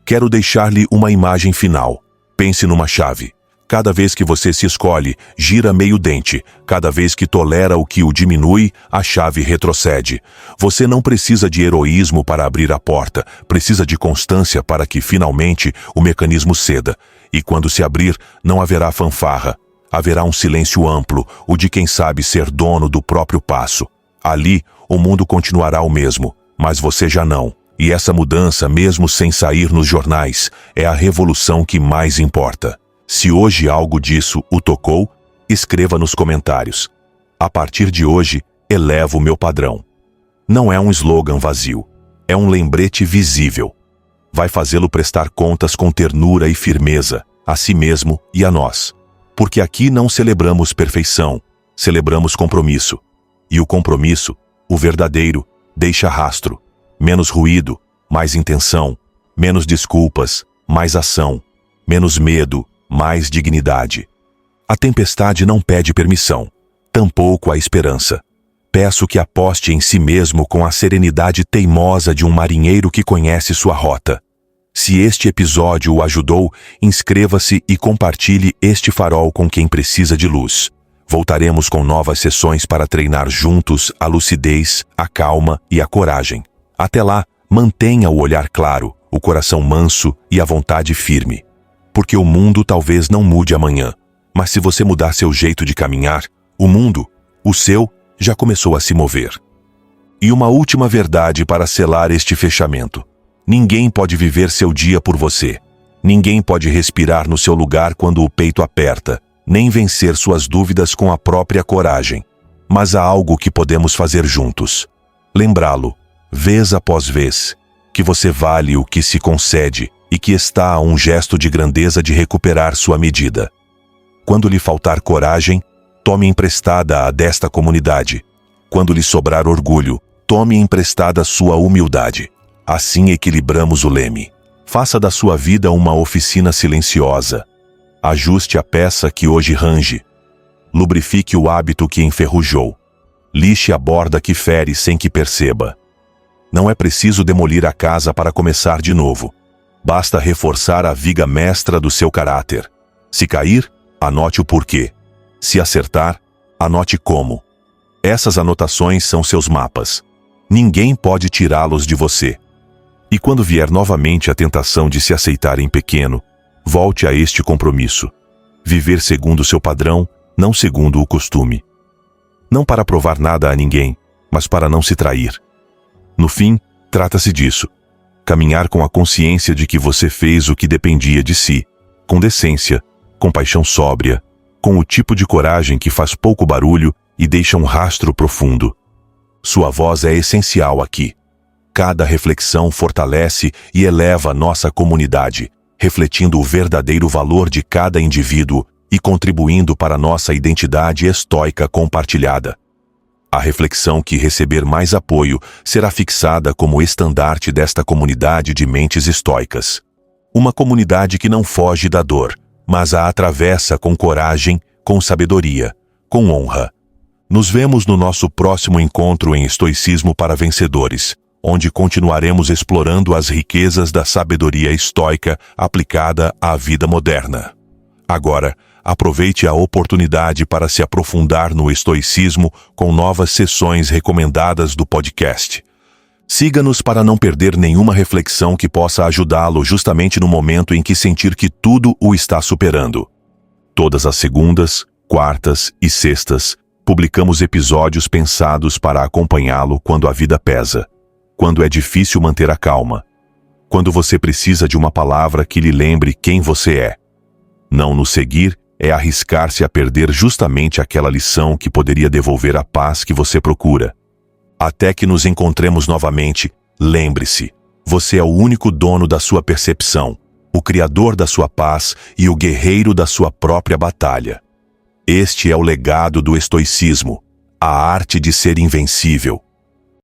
Quero deixar-lhe uma imagem final. Pense numa chave. Cada vez que você se escolhe, gira meio dente. Cada vez que tolera o que o diminui, a chave retrocede. Você não precisa de heroísmo para abrir a porta. Precisa de constância para que, finalmente, o mecanismo ceda. E quando se abrir, não haverá fanfarra. Haverá um silêncio amplo, o de quem sabe ser dono do próprio passo. Ali, o mundo continuará o mesmo, mas você já não. E essa mudança, mesmo sem sair nos jornais, é a revolução que mais importa. Se hoje algo disso o tocou, escreva nos comentários. A partir de hoje, elevo o meu padrão. Não é um slogan vazio, é um lembrete visível. Vai fazê-lo prestar contas com ternura e firmeza, a si mesmo e a nós. Porque aqui não celebramos perfeição, celebramos compromisso. E o compromisso, o verdadeiro, deixa rastro. Menos ruído, mais intenção. Menos desculpas, mais ação. Menos medo, mais dignidade. A tempestade não pede permissão, tampouco a esperança. Peço que aposte em si mesmo com a serenidade teimosa de um marinheiro que conhece sua rota. Se este episódio o ajudou, inscreva-se e compartilhe este farol com quem precisa de luz. Voltaremos com novas sessões para treinar juntos a lucidez, a calma e a coragem. Até lá, mantenha o olhar claro, o coração manso e a vontade firme. Porque o mundo talvez não mude amanhã, mas se você mudar seu jeito de caminhar, o mundo, o seu, já começou a se mover. E uma última verdade para selar este fechamento. Ninguém pode viver seu dia por você. Ninguém pode respirar no seu lugar quando o peito aperta, nem vencer suas dúvidas com a própria coragem. Mas há algo que podemos fazer juntos. Lembrá-lo, vez após vez, que você vale o que se concede e que está a um gesto de grandeza de recuperar sua medida. Quando lhe faltar coragem, tome emprestada a desta comunidade. Quando lhe sobrar orgulho, tome emprestada sua humildade. Assim equilibramos o leme. Faça da sua vida uma oficina silenciosa. Ajuste a peça que hoje range. Lubrifique o hábito que enferrujou. Lixe a borda que fere sem que perceba. Não é preciso demolir a casa para começar de novo. Basta reforçar a viga mestra do seu caráter. Se cair, anote o porquê. Se acertar, anote como. Essas anotações são seus mapas. Ninguém pode tirá-los de você. E quando vier novamente a tentação de se aceitar em pequeno, volte a este compromisso. Viver segundo o seu padrão, não segundo o costume. Não para provar nada a ninguém, mas para não se trair. No fim, trata-se disso. Caminhar com a consciência de que você fez o que dependia de si, com decência, com paixão sóbria, com o tipo de coragem que faz pouco barulho e deixa um rastro profundo. Sua voz é essencial aqui. Cada reflexão fortalece e eleva nossa comunidade. refletindo o verdadeiro valor de cada indivíduo e contribuindo para nossa identidade estoica compartilhada. A reflexão que receber mais apoio será fixada como estandarte desta comunidade de mentes estoicas. Uma comunidade que não foge da dor, mas a atravessa com coragem, com sabedoria, com honra. Nos vemos no nosso próximo encontro em Estoicismo para Vencedores, onde continuaremos explorando as riquezas da sabedoria estoica aplicada à vida moderna. Agora, aproveite a oportunidade para se aprofundar no estoicismo com novas sessões recomendadas do podcast. Siga-nos para não perder nenhuma reflexão que possa ajudá-lo justamente no momento em que sentir que tudo o está superando. Todas as segundas, quartas e sextas, publicamos episódios pensados para acompanhá-lo quando a vida pesa, quando é difícil manter a calma, quando você precisa de uma palavra que lhe lembre quem você é. Não nos seguir é arriscar-se a perder justamente aquela lição que poderia devolver a paz que você procura. Até que nos encontremos novamente, lembre-se, você é o único dono da sua percepção, o criador da sua paz e o guerreiro da sua própria batalha. Este é o legado do estoicismo, a arte de ser invencível,